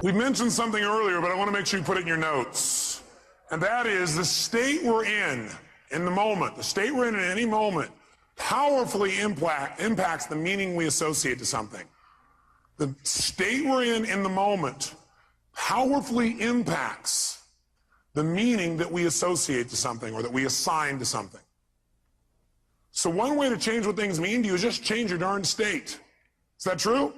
We mentioned something earlier, but I want to make sure you put it in your notes. And that is the state we're in the moment, the state we're in at any moment, powerfully impacts the meaning we associate to something. The state we're in the moment powerfully impacts the meaning that we associate to something or that we assign to something. So one way to change what things mean to you is just change your darn state. Is that true?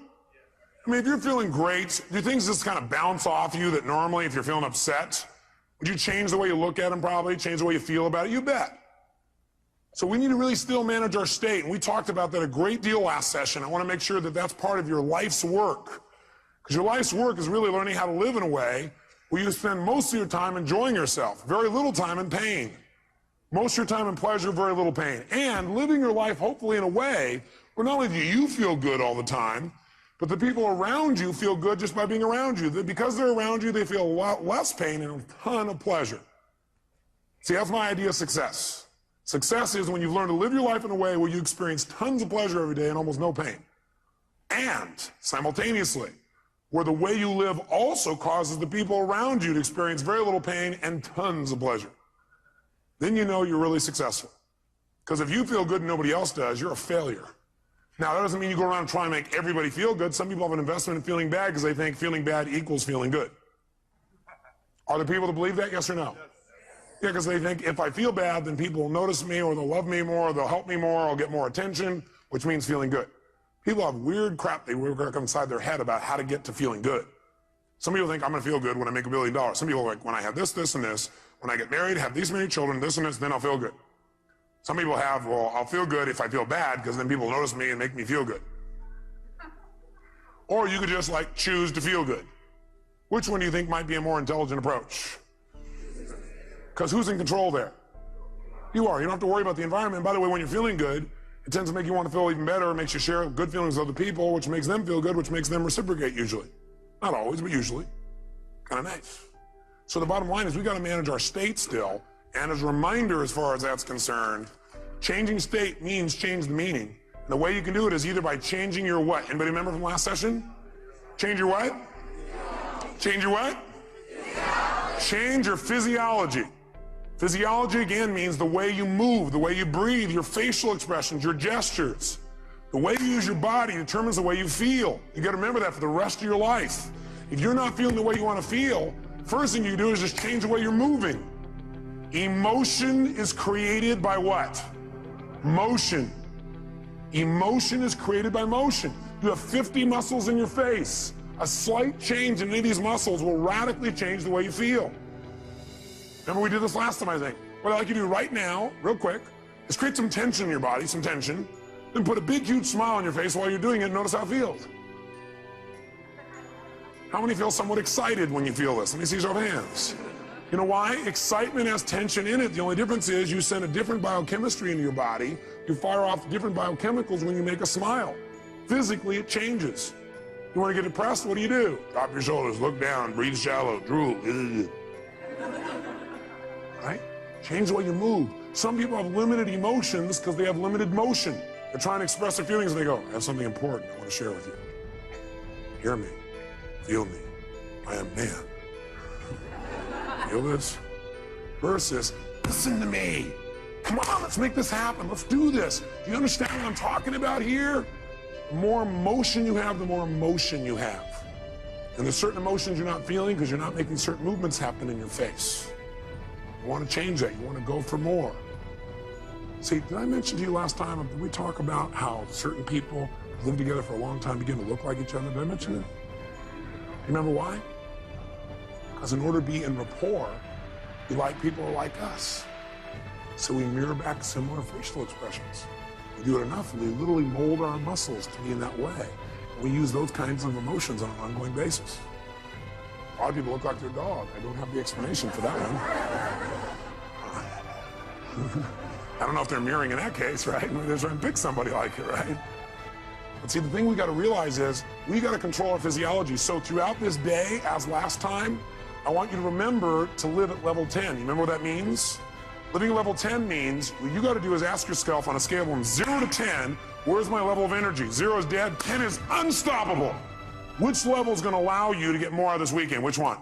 I mean, if you're feeling great, do things just kind of bounce off you that normally, if you're feeling upset, would you change the way you look at them probably, change the way you feel about it? You bet. So we need to really still manage our state. And we talked about that a great deal last session. I want to make sure that that's part of your life's work. Because your life's work is really learning how to live in a way where you spend most of your time enjoying yourself, very little time in pain. Most of your time in pleasure, very little pain. And living your life hopefully in a way where not only do you feel good all the time, but the people around you feel good just by being around you. Because they're around you, they feel a lot less pain and a ton of pleasure. See, that's my idea of success. Success is when you've learned to live your life in a way where you experience tons of pleasure every day and almost no pain. And simultaneously, where the way you live also causes the people around you to experience very little pain and tons of pleasure. Then you know you're really successful. Because if you feel good and nobody else does, you're a failure. Now, that doesn't mean you go around trying to make everybody feel good. Some people have an investment in feeling bad because they think feeling bad equals feeling good. Are there people that believe that, yes or no? Yeah, because they think if I feel bad, then people will notice me or they'll love me more, or they'll help me more, or I'll get more attention, which means feeling good. People have weird crap they work inside their head about how to get to feeling good. Some people think I'm going to feel good when I make $1 billion. Some people are like, when I have this, this, and this, when I get married, have these many children, this and this, then I'll feel good. Some people have, well, I'll feel good if I feel bad because then people notice me and make me feel good. Or you could just like choose to feel good. Which one do you think might be a more intelligent approach? Because who's in control there? You are. You don't have to worry about the environment. And by the way, when you're feeling good, it tends to make you want to feel even better. It makes you share good feelings with other people, which makes them feel good, which makes them reciprocate usually. Not always, but usually. Kind of nice. So the bottom line is we got to manage our state still. And as a reminder, as far as that's concerned, changing state means change the meaning. And the way you can do it is either by changing your what? Anybody remember from last session? Change your what? Change your what? Change your physiology. Physiology, again, means the way you move, the way you breathe, your facial expressions, your gestures. The way you use your body determines the way you feel. You got to remember that for the rest of your life. If you're not feeling the way you want to feel, first thing you do is just change the way you're moving. Emotion is created by what? Motion. Emotion is created by motion. You have 50 muscles in your face. A slight change in any of these muscles will radically change the way you feel. Remember we did this last time, I think. What I'd like you to do right now, real quick, is create some tension in your body, some tension, then put a big, huge smile on your face while you're doing it and notice how it feels. How many feel somewhat excited when you feel this? Let me see your hands. You know why? Excitement has tension in it. The only difference is you send a different biochemistry into your body. You fire off different biochemicals when you make a smile. Physically, it changes. You want to get depressed? What do? Drop your shoulders, look down, breathe shallow, drool. Right? Change the way you move. Some people have limited emotions because they have limited motion. They're trying to express their feelings and they go, I have something important I want to share with you. Hear me. Feel me. I am man. Feel this? Versus, listen to me. Come on, let's make this happen. Let's do this. Do you understand what I'm talking about here? The more emotion you have, the more emotion you have. And there's certain emotions you're not feeling because you're not making certain movements happen in your face. You want to change that. You want to go for more. See, did I mention to you last time, did we talk about how certain people who live together for a long time begin to look like each other? Did I mention that? You remember why? Because in order to be in rapport, we like people who are like us. So we mirror back similar facial expressions. We do it enough, and we literally mold our muscles to be in that way. We use those kinds of emotions on an ongoing basis. A lot of people look like their dog. I don't have the explanation for that one. I don't know if they're mirroring in that case, right? Maybe they're trying to pick somebody like it, right? But see, the thing we got to realize is we got to control our physiology. So throughout this day, as last time, I want you to remember to live at level 10. You remember what that means? Living at level 10 means what you got to do is ask yourself on a scale from 0 to 10, where's my level of energy? 0 is dead, 10 is unstoppable. Which level is going to allow you to get more out of this weekend? Which one?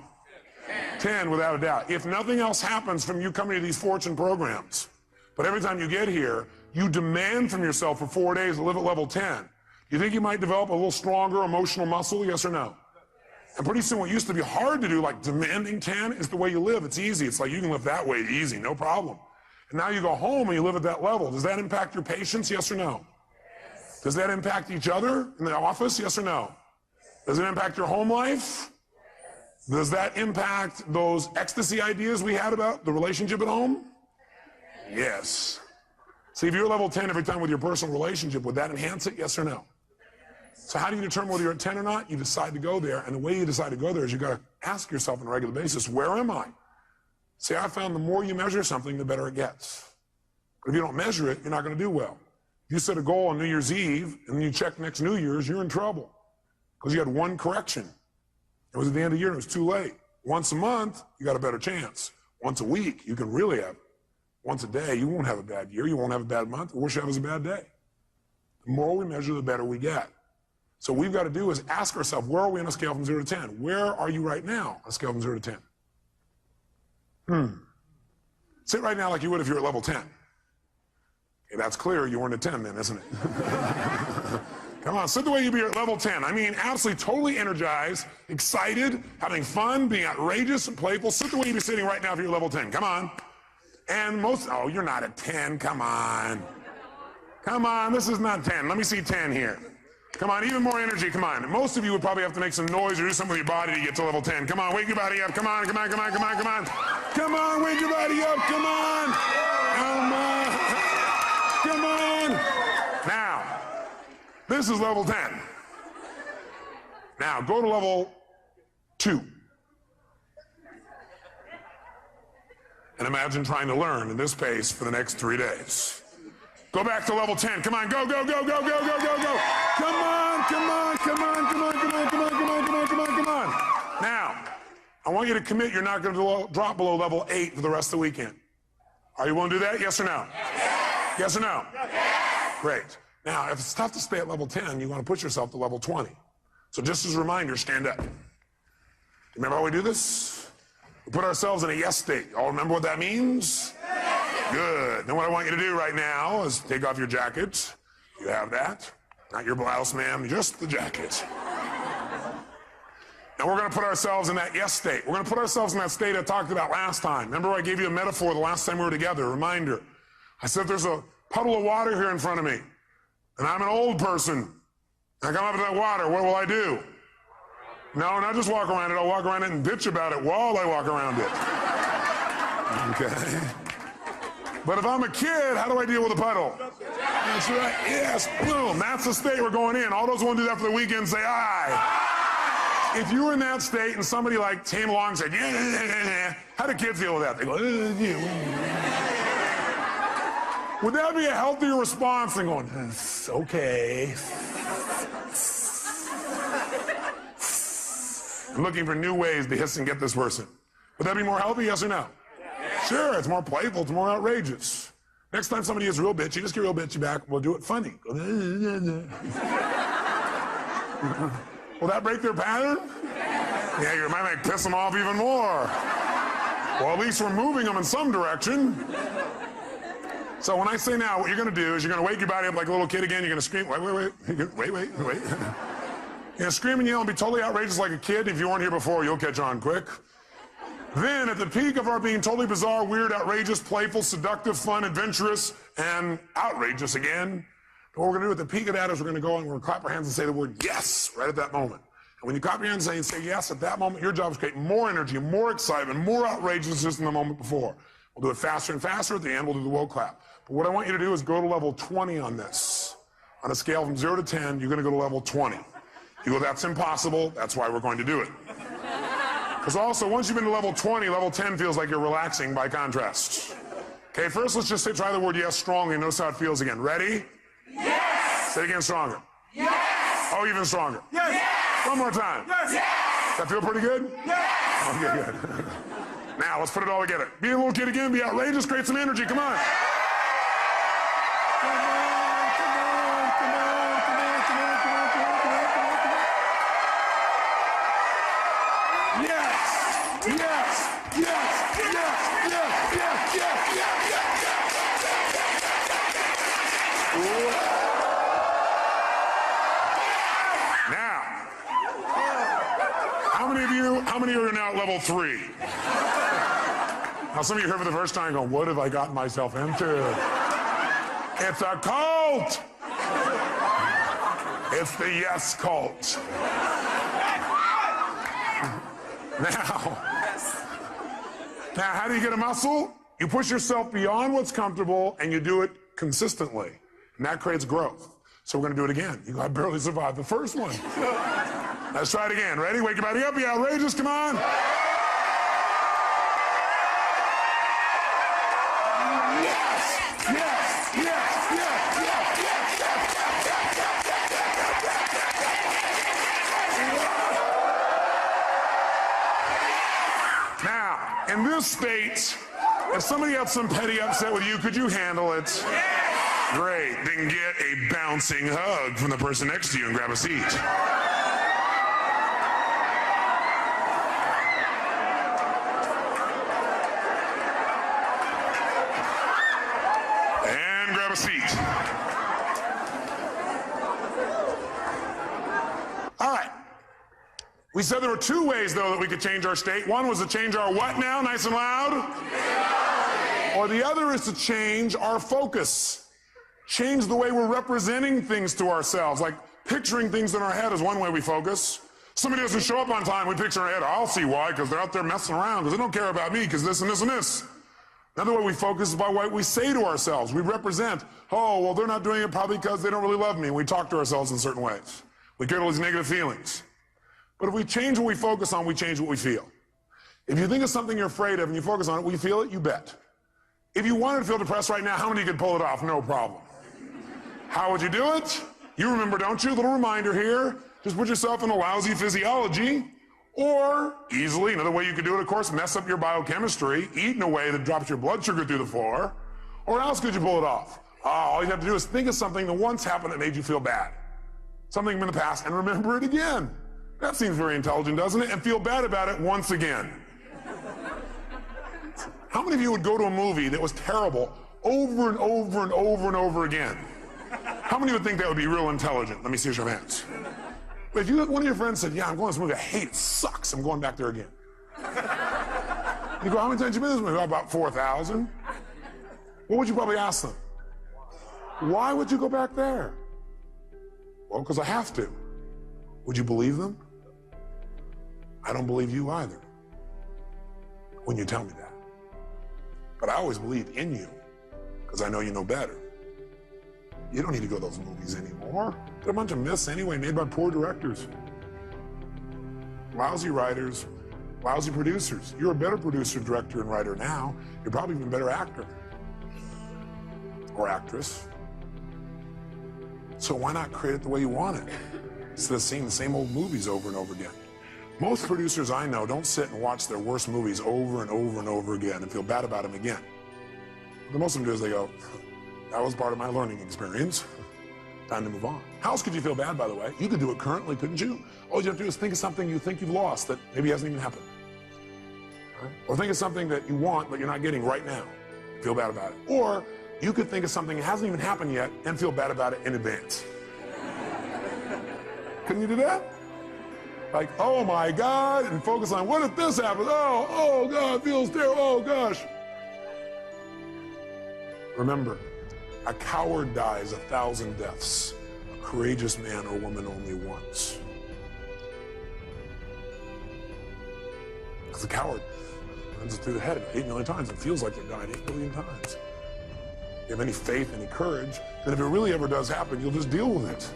10, without a doubt. If nothing else happens from you coming to these fortune programs, but every time you get here, you demand from yourself for 4 days to live at level 10, you think you might develop a little stronger emotional muscle, yes or no? And pretty soon what used to be hard to do, like demanding 10, is the way you live. It's easy. It's like you can live that way easy, no problem. And now you go home and you live at that level. Does that impact your patience, yes or no? Does that impact each other in the office, yes or no? Does it impact your home life? Does that impact those ecstasy ideas we had about the relationship at home? Yes. See, if you're level 10 every time with your personal relationship, would that enhance it, yes or no? So how do you determine whether you're at 10 or not? You decide to go there, and the way you decide to go there is you got to ask yourself on a regular basis, where am I? See, I found the more you measure something, the better it gets. But if you don't measure it, you're not going to do well. If you set a goal on New Year's Eve, and then you check next New Year's, you're in trouble. Because you had one correction. It was at the end of the year, and it was too late. Once a month, you got a better chance. Once a week, you can really have it. Once a day, you won't have a bad year, you won't have a bad month, the worst you have is a bad day. The more we measure, the better we get. So what we've got to do is ask ourselves, where are we on a scale from 0 to 10? Where are you right now on a scale from 0 to 10? Sit right now like you would if you were at level 10. Okay, that's clear, you weren't at 10 then, isn't it? Come on, sit the way you'd be at level 10. I mean, absolutely, totally energized, excited, having fun, being outrageous and playful. Sit the way you'd be sitting right now if you're level 10. Come on. And oh, you're not at 10. Come on. Come on, this is not 10. Let me see 10 here. Come on, even more energy, come on. Most of you would probably have to make some noise or do something with your body to get to level 10. Come on, wake your body up. Come on, come on, come on, come on, come on. Come on, wake your body up. Come on. Come on. Come on. Now, this is level 10. Now, go to level 2. And imagine trying to learn in this pace for the next 3 days. Go back to level 10. Come on, go, go, go, go, go, go, go, go. Come on, come on, come on, come on, come on, come on, come on, come on, come on, come on. Now, I want you to commit you're not going to drop below level 8 for the rest of the weekend. Are you willing to do that? Yes or no? Yes, yes or no? Yes. Great. Now, if it's tough to stay at level 10, you want to push yourself to level 20. So just as a reminder, stand up. Remember how we do this? We put ourselves in a yes state. Y'all remember what that means? Good. Then what I want you to do right now is take off your jacket. You have that. Not your blouse, ma'am, just the jacket. And we're going to put ourselves in that yes state. We're going to put ourselves in that state I talked about last time. Remember I gave you a metaphor the last time we were together, a reminder. I said there's a puddle of water here in front of me, and I'm an old person. I come up to that water, what will I do? No, not just walk around it. I'll walk around it and bitch about it while I walk around it. Okay. But if I'm a kid, how do I deal with a puddle? That's right. Yes. Boom. That's the state we're going in. All those who want to do that for the weekend say aye. If you were in that state and somebody like came along and said, yeah, how do kids deal with that? They go, would that be a healthier response than going, okay. I'm looking for new ways to hiss and get this person. Would that be more healthy, yes or no? Sure, it's more playful, it's more outrageous. Next time somebody is real bitchy, just get real bitchy back. We'll do it funny. Will that break their pattern? Yeah, you might piss them off even more. Well, at least we're moving them in some direction. So when I say now, what you're going to do is you're going to wake your body up like a little kid again. You're going to scream, wait. You're going to scream and yell and be totally outrageous like a kid. If you weren't here before, you'll catch on quick. Then, at the peak of our being totally bizarre, weird, outrageous, playful, seductive, fun, adventurous, and outrageous again, what we're going to do at the peak of that is we're going to go and we're going to clap our hands and say the word yes right at that moment. And when you clap your hands and say yes at that moment, your job is to create more energy, more excitement, more outrageousness than the moment before. We'll do it faster and faster. At the end, we'll do the will clap. But what I want you to do is go to level 20 on this. On a scale from 0 to 10, you're going to go to level 20. You go, that's impossible. That's why we're going to do it. Because also, once you've been to level 20, level 10 feels like you're relaxing by contrast. Okay, first let's just try the word yes strongly and notice how it feels again. Ready? Yes! Say it again stronger. Yes! Oh, even stronger. Yes! One more time. Yes! Yes! Does that feel pretty good? Yes! Okay, good. Now, let's put it all together. Be a little kid again, be outrageous, create some energy, come on. Yes! Yes! Yes! Yes! Yes! Yes! Yes! Now, how many are now at level 3? Now, some of you here for the first time going, what have I gotten myself into? It's a cult! It's the yes cult. Now, how do you get a muscle? You push yourself beyond what's comfortable and you do it consistently. And that creates growth. So we're gonna do it again. You go, I barely survived the first one. Let's try it again. Ready? Wake your body up. You outrageous, come on. Yes! Yes! Yes! Yes! Yes! Yes! Yes! Now, in this state, if somebody had some petty upset with you, could you handle it? Great. Then get a bouncing hug from the person next to you and grab a seat. And grab a seat. All right. We said there were 2 ways, though, that we could change our state. One was to change our what now? Nice and loud. Or the other is to change our focus. Change the way we're representing things to ourselves. Like picturing things in our head is one way we focus. Somebody doesn't show up on time, we picture in our head, I'll see why, because they're out there messing around, because they don't care about me, because this and this and this. Another way we focus is by what we say to ourselves. We represent, oh, well, they're not doing it probably because they don't really love me. And we talk to ourselves in certain ways. We get all these negative feelings. But if we change what we focus on, we change what we feel. If you think of something you're afraid of and you focus on it, will you feel it? You bet. If you wanted to feel depressed right now, how many could pull it off? No problem. How would you do it? You remember, don't you? A little reminder here. Just put yourself in a lousy physiology. Or, easily, another way you could do it, of course, mess up your biochemistry, eat in a way that drops your blood sugar through the floor. Or how else could you pull it off? All you have to do is think of something that once happened that made you feel bad. Something from the past, and remember it again. That seems very intelligent, doesn't it? And feel bad about it once again. How many of you would go to a movie that was terrible over and over and over and over again? How many would think that would be real intelligent? Let me see your hands. But if one of your friends said, yeah, I'm going to this movie, I hate it, sucks, I'm going back there again. You go, how many times have you been to this movie? About 4,000. What would you probably ask them? Why would you go back there? Well, because I have to. Would you believe them? I don't believe you either when you tell me that. But I always believed in you because I know you know better. You don't need to go to those movies anymore. They're a bunch of myths anyway, made by poor directors. Lousy writers, lousy producers. You're a better producer, director, and writer now. You're probably even a better actor or actress. So why not create it the way you want it instead of seeing the same old movies over and over again? Most producers I know don't sit and watch their worst movies over and over and over again and feel bad about them again. What most of them do is they go, that was part of my learning experience. Time to move on. How else could you feel bad, by the way? You could do it currently, couldn't you? All you have to do is think of something you think you've lost that maybe hasn't even happened. Right? Or think of something that you want but you're not getting right now. Feel bad about it. Or you could think of something that hasn't even happened yet and feel bad about it in advance. Couldn't you do that? Like, oh my God, and focus on what if this happens? Oh God, it feels terrible, oh gosh. Remember, a coward dies 1,000 deaths. A courageous man or woman only once. Because a coward runs it through the head 8 million times and feels like they're dying 8 billion times. If you have any faith, any courage, then if it really ever does happen, you'll just deal with it.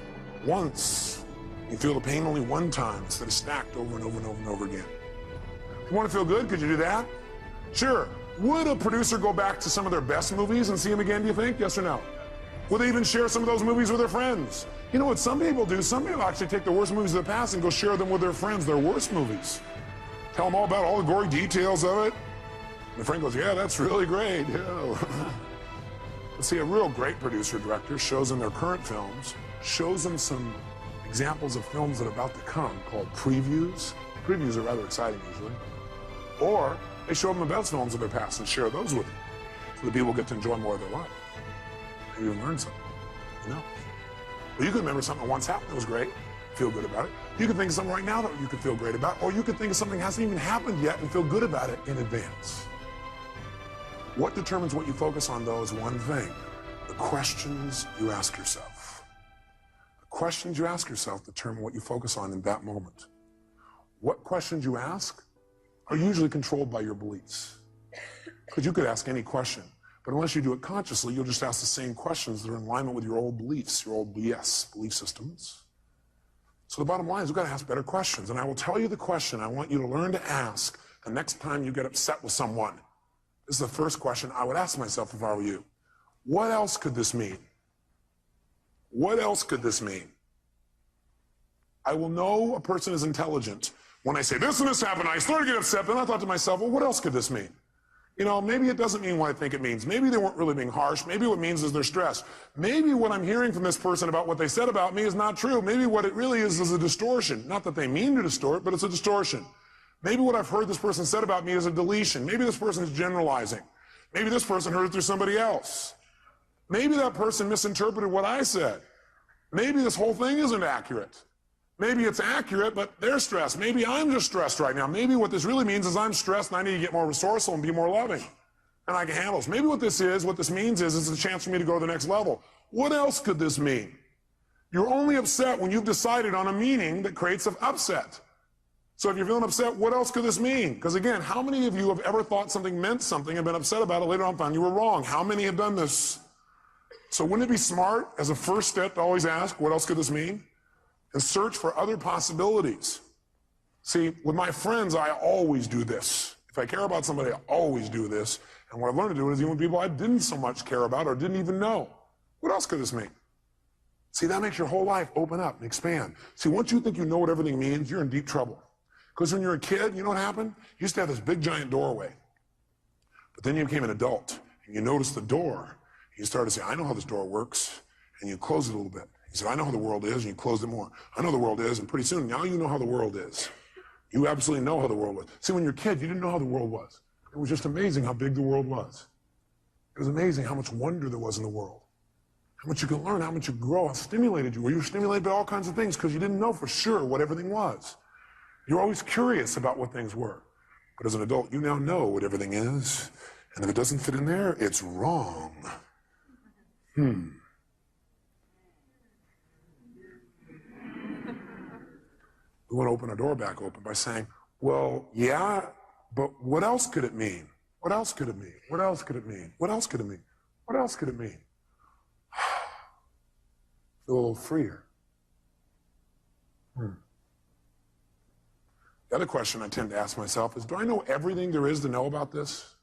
Once. You feel the pain only one time instead of stacked over and over and over and over again. If you want to feel good, could you do that? Sure. Would a producer go back to some of their best movies and see them again, do you think? Yes or no? Would they even share some of those movies with their friends? You know what some people do? Some people actually take the worst movies of the past and go share them with their friends, their worst movies. Tell them all about all the gory details of it. And the friend goes, yeah, that's really great. Yeah. See, a real great producer director shows them their current films, shows them some examples of films that are about to come called previews. Previews are rather exciting usually. Or they show them the best films of their past and share those with you, so that people get to enjoy more of their life. Maybe even learn something, you know? Or you could remember something that once happened that was great, feel good about it. You could think of something right now that you could feel great about, or you could think of something that hasn't even happened yet and feel good about it in advance. What determines what you focus on, though, is one thing: the questions you ask yourself. The questions you ask yourself determine what you focus on in that moment. What questions you ask are usually controlled by your beliefs. Because you could ask any question, but unless you do it consciously, you'll just ask the same questions that are in alignment with your old beliefs, your old BS, belief systems. So the bottom line is we've got to ask better questions. And I will tell you the question I want you to learn to ask the next time you get upset with someone. This is the first question I would ask myself if I were you. What else could this mean? What else could this mean? I will know a person is intelligent when I say this and this happened. I started to get upset, then I thought to myself, well, what else could this mean? You know, maybe it doesn't mean what I think it means. Maybe they weren't really being harsh. Maybe what it means is they're stressed. Maybe what I'm hearing from this person about what they said about me is not true. Maybe what it really is a distortion. Not that they mean to distort, but it's a distortion. Maybe what I've heard this person said about me is a deletion. Maybe this person is generalizing. Maybe this person heard it through somebody else. Maybe that person misinterpreted what I said. Maybe this whole thing isn't accurate. Maybe it's accurate, but they're stressed. Maybe I'm just stressed right now. Maybe what this really means is I'm stressed and I need to get more resourceful and be more loving. And I can handle this. Maybe what this means is it's a chance for me to go to the next level. What else could this mean? You're only upset when you've decided on a meaning that creates an upset. So if you're feeling upset, what else could this mean? Because again, how many of you have ever thought something meant something and been upset about it later on and found you were wrong? How many have done this? So wouldn't it be smart as a first step to always ask, what else could this mean? And search for other possibilities. See, with my friends, I always do this. If I care about somebody, I always do this. And what I've learned to do is even with people I didn't so much care about or didn't even know. What else could this mean? See, that makes your whole life open up and expand. See, once you think you know what everything means, you're in deep trouble. Because when you're a kid, you know what happened? You used to have this big giant doorway. But then you became an adult, and you noticed the door. You started to say, I know how this door works, and you close it a little bit. You said, I know how the world is, and you closed it more. I know the world is, and pretty soon, now you know how the world is. You absolutely know how the world was. See, when you're a kid, you didn't know how the world was. It was just amazing how big the world was. It was amazing how much wonder there was in the world. How much you could learn, how much you could grow, how stimulated you were. You were stimulated by all kinds of things because you didn't know for sure what everything was. You're always curious about what things were. But as an adult, you now know what everything is. And if it doesn't fit in there, it's wrong. We want to open our door back open by saying, well, yeah, but what else could it mean? What else could it mean? What else could it mean? What else could it mean? What else could it mean? Feel a little freer. The other question I tend to ask myself is, do I know everything there is to know about this?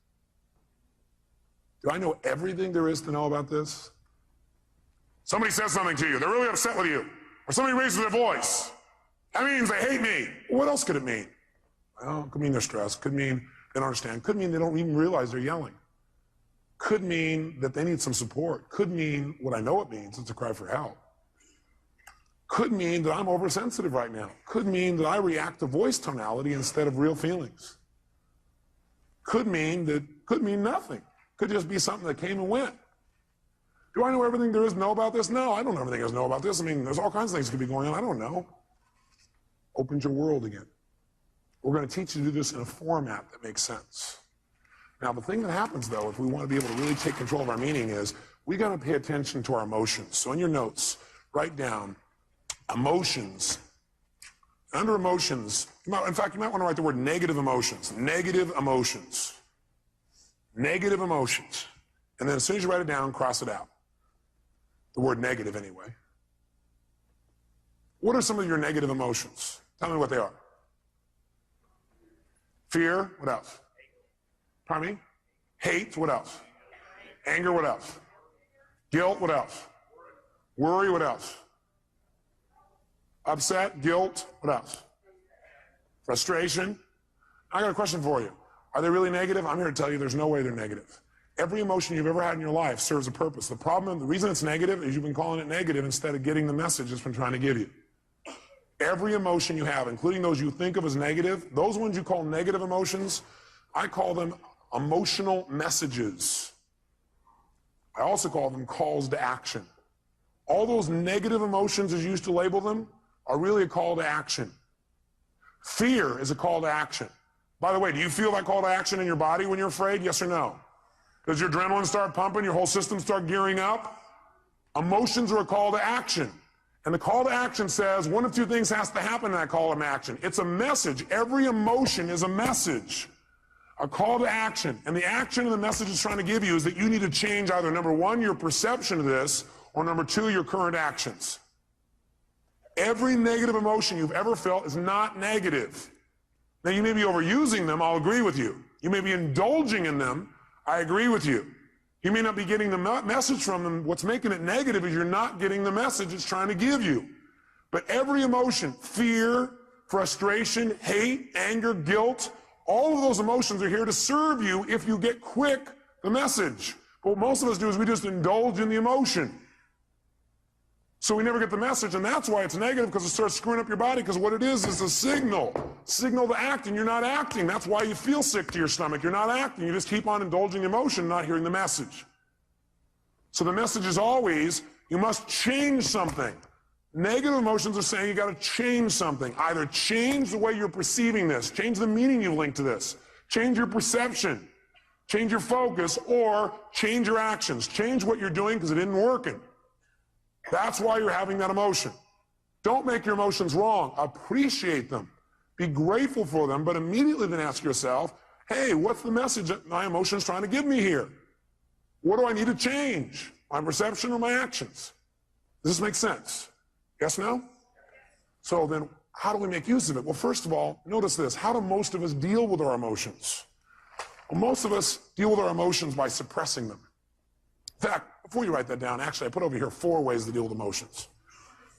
Do I know everything there is to know about this? Somebody says something to you, they're really upset with you, or somebody raises their voice. That means they hate me. What else could it mean? Well, it could mean they're stressed, could mean they don't understand, could mean they don't even realize they're yelling. Could mean that they need some support, could mean what I know it means, it's a cry for help. Could mean that I'm oversensitive right now. Could mean that I react to voice tonality instead of real feelings. Could mean nothing. Could just be something that came and went. Do I know everything there is to know about this? No, I don't know everything there is to know about this. I mean, there's all kinds of things that could be going on. I don't know. Opens your world again. We're going to teach you to do this in a format that makes sense. Now, the thing that happens, though, if we want to be able to really take control of our meaning is we got to pay attention to our emotions. So in your notes, write down emotions. Under emotions, in fact, you might want to write the word negative emotions. Negative emotions. Negative emotions. And then as soon as you write it down, cross it out. The word negative, anyway. What are some of your negative emotions? Tell me what they are. Fear, what else? Pardon me? Hate, what else? Anger, what else? Guilt, what else? Worry, what else? Upset, guilt, what else? Frustration. I got a question for you. Are they really negative? I'm here to tell you there's no way they're negative. Every emotion you've ever had in your life serves a purpose. The problem, the reason it's negative is you've been calling it negative instead of getting the message it's been trying to give you. Every emotion you have, including those you think of as negative, those ones you call negative emotions, I call them emotional messages. I also call them calls to action. All those negative emotions, as you used to label them, are really a call to action. Fear is a call to action. By the way, do you feel that call to action in your body when you're afraid? Yes or no? Does your adrenaline start pumping, your whole system start gearing up? Emotions are a call to action. And the call to action says one of two things has to happen in that call to action. It's a message. Every emotion is a message. A call to action. And the action and the message it's trying to give you is that you need to change either, number one, your perception of this, or number two, your current actions. Every negative emotion you've ever felt is not negative. Now, you may be overusing them, I'll agree with you. You may be indulging in them, I agree with you. You may not be getting the message from them. What's making it negative is you're not getting the message it's trying to give you. But every emotion, fear, frustration, hate, anger, guilt, all of those emotions are here to serve you if you get quick the message. But what most of us do is we just indulge in the emotion. So we never get the message, and that's why it's negative, because it starts screwing up your body, because what it is a signal to act, and you're not acting. That's why you feel sick to your stomach. You're not acting. You just keep on indulging emotion, not hearing the message. So the message is always, you must change something. Negative emotions are saying you got to change something. Either change the way you're perceiving this, change the meaning you link to this, change your perception, change your focus, or change your actions. Change what you're doing because it isn't working. That's why you're having that emotion. Don't make your emotions wrong. Appreciate them. Be grateful for them, but immediately then ask yourself, hey, what's the message that my emotion's trying to give me here? What do I need to change? My perception or my actions? Does this make sense? Yes, no? So then, how do we make use of it? Well, first of all, notice this. How do most of us deal with our emotions? Well, most of us deal with our emotions by suppressing them. In fact, before you write that down, actually, I put over here 4 ways to deal with emotions.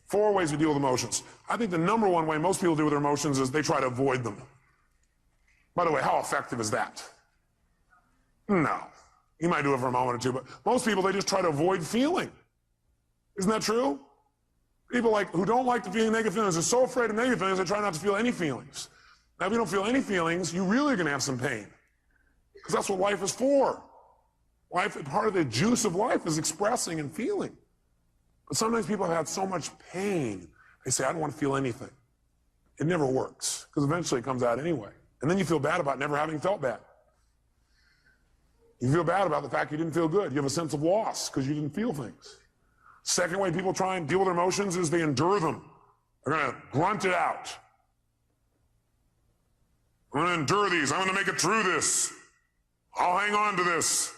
4 ways to deal with emotions. I think the number one way most people deal with their emotions is they try to avoid them. By the way, how effective is that? No. You might do it for a moment or two, but most people, they just try to avoid feeling. Isn't that true? People who don't like to feel negative feelings are so afraid of negative feelings, they try not to feel any feelings. Now, if you don't feel any feelings, you really are going to have some pain. Because that's what life is for. Life, part of the juice of life is expressing and feeling. But sometimes people have had so much pain, they say, I don't want to feel anything. It never works, because eventually it comes out anyway. And then you feel bad about never having felt bad. You feel bad about the fact you didn't feel good. You have a sense of loss because you didn't feel things. Second way people try and deal with their emotions is they endure them. They're going to grunt it out. I'm going to endure these. I'm going to make it through this. I'll hang on to this.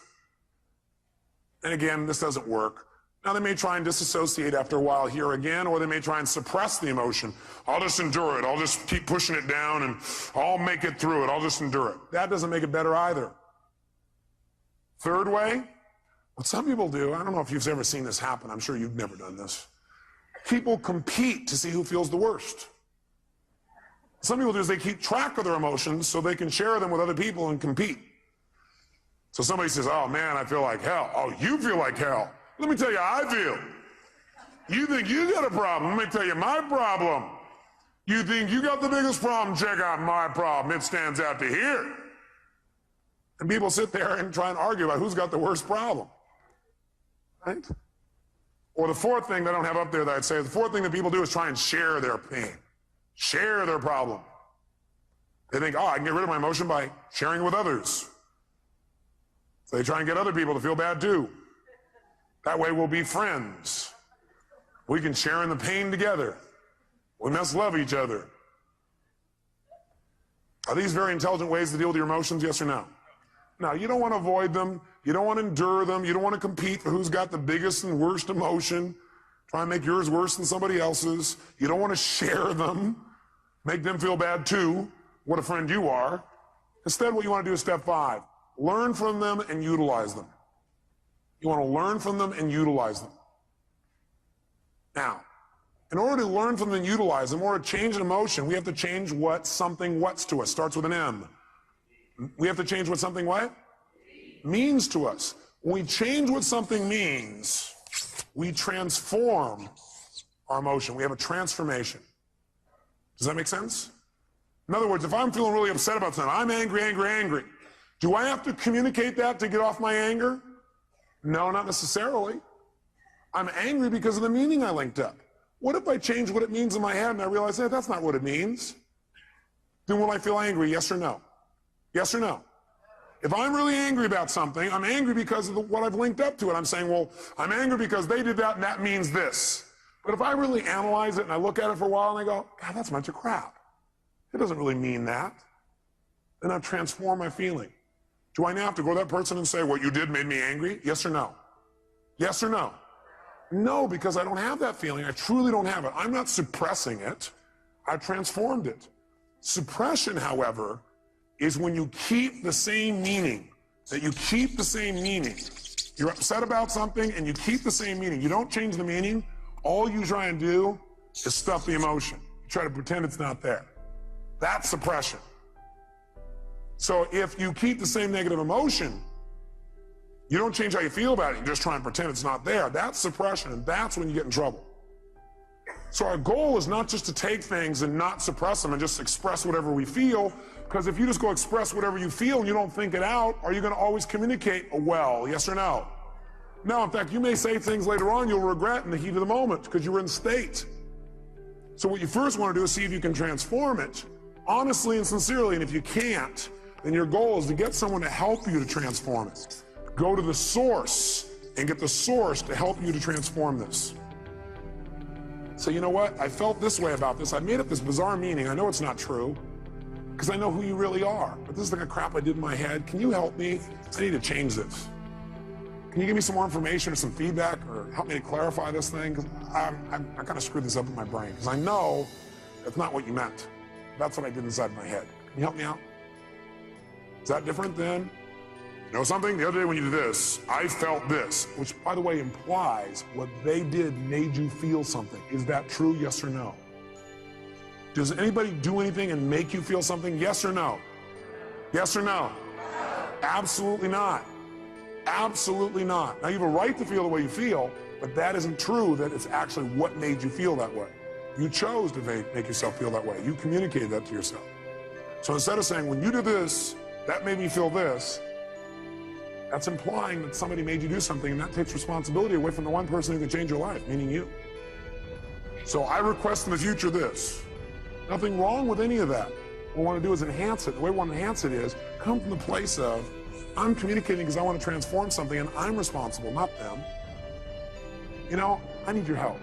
And again, this doesn't work. Now, they may try and disassociate after a while here again, or they may try and suppress the emotion. I'll just endure it. I'll just keep pushing it down, and I'll make it through it. I'll just endure it. That doesn't make it better either. Third way, what some people do, I don't know if you've ever seen this happen. I'm sure you've never done this. People compete to see who feels the worst. Some people do is they keep track of their emotions so they can share them with other people and compete. So somebody says, oh man, I feel like hell. Oh, you feel like hell. Let me tell you how I feel. You think you got a problem. Let me tell you my problem. You think you got the biggest problem. Check out my problem. It stands out to here. And people sit there and try and argue about who's got the worst problem. Right? Or the fourth thing that I don't have up there that I'd say, the fourth thing that people do is try and share their pain. Share their problem. They think, oh, I can get rid of my emotion by sharing it with others. So they try and get other people to feel bad too. That way we'll be friends. We can share in the pain together. We must love each other. Are these very intelligent ways to deal with your emotions, yes or no? No, you don't want to avoid them. You don't want to endure them. You don't want to compete for who's got the biggest and worst emotion. Try and make yours worse than somebody else's. You don't want to share them. Make them feel bad too. What a friend you are. Instead, what you want to do is step 5. Learn from them and utilize them. You want to learn from them and utilize them. Now, in order to learn from them and utilize them, in order to change an emotion, we have to change what something what's to us. Starts with an M. We have to change what something what? Means to us. When we change what something means, we transform our emotion. We have a transformation. Does that make sense? In other words, if I'm feeling really upset about something, I'm angry, angry, angry. Do I have to communicate that to get off my anger? No, not necessarily. I'm angry because of the meaning I linked up. What if I change what it means in my head and I realize, hey, that's not what it means? Then will I feel angry, yes or no? Yes or no? If I'm really angry about something, I'm angry because of what I've linked up to it. I'm saying, well, I'm angry because they did that and that means this. But if I really analyze it and I look at it for a while and I go, God, that's a bunch of crap. It doesn't really mean that. Then I've transformed my feeling. Do I now have to go to that person and say, what you did made me angry? Yes or no? Yes or no? No, because I don't have that feeling. I truly don't have it. I'm not suppressing it. I've transformed it. Suppression, however, is when you keep the same meaning, that you keep the same meaning. You're upset about something and you keep the same meaning. You don't change the meaning. All you try and do is stuff the emotion. You try to pretend it's not there. That's suppression. So if you keep the same negative emotion, you don't change how you feel about it. You just try and pretend it's not there. That's suppression, and that's when you get in trouble. So our goal is not just to take things and not suppress them and just express whatever we feel, because if you just go express whatever you feel and you don't think it out, are you going to always communicate well, yes or no? No, in fact, you may say things later on you'll regret in the heat of the moment because you were in state. So what you first want to do is see if you can transform it, honestly and sincerely, and if you can't, then your goal is to get someone to help you to transform it. Go to the source and get the source to help you to transform this. So you know what? I felt this way about this. I made up this bizarre meaning. I know it's not true because I know who you really are. But this is the kind of crap I did in my head. Can you help me? I need to change this. Can you give me some more information or some feedback or help me to clarify this thing? Because I kind of screwed this up in my brain because I know that's not what you meant. That's what I did inside my head. Can you help me out? Is that different than, you know something? The other day when you did this, I felt this, which, by the way, implies what they did made you feel something. Is that true, yes or no? Does anybody do anything and make you feel something, yes or no? Yes or no? Absolutely not. Absolutely not. Now, you have a right to feel the way you feel, but that isn't true that it's actually what made you feel that way. You chose to make yourself feel that way. You communicated that to yourself. So instead of saying, when you did this, that made me feel this, that's implying that somebody made you do something, and that takes responsibility away from the one person who can change your life, meaning you. So I request in the future this. Nothing wrong with any of that. What we want to do is enhance it. The way we want to enhance it is come from the place of, I'm communicating because I want to transform something, and I'm responsible, not them. You know, I need your help.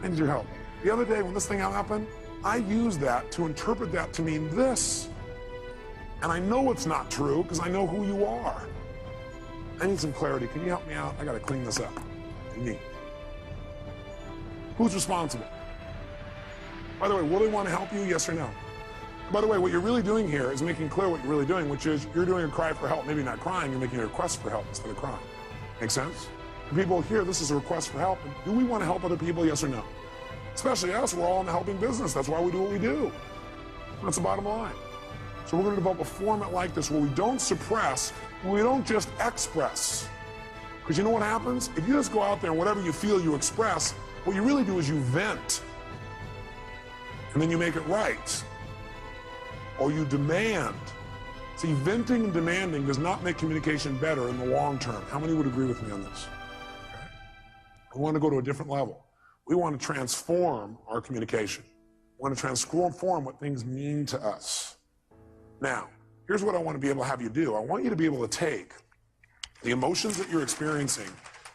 I need your help. The other day when this thing happened, I used that to interpret that to mean this. And I know it's not true because I know who you are. I need some clarity. Can you help me out? I got to clean this up. Me. Who's responsible? By the way, will they want to help you? Yes or no? By the way, what you're really doing here is making clear what you're really doing, which is you're doing a cry for help. Maybe not crying, you're making a request for help instead of crying. Make sense? For people here, this is a request for help. Do we want to help other people? Yes or no? Especially us, we're all in the helping business. That's why we do what we do. That's the bottom line. So we're going to develop a format like this where we don't suppress, we don't just express. Because you know what happens? If you just go out there and whatever you feel you express, what you really do is you vent. And then you make it right. Or you demand. See, venting and demanding does not make communication better in the long term. How many would agree with me on this? Okay. We want to go to a different level. We want to transform our communication. We want to transform what things mean to us. Now, here's what I want to be able to have you do. I want you to be able to take the emotions that you're experiencing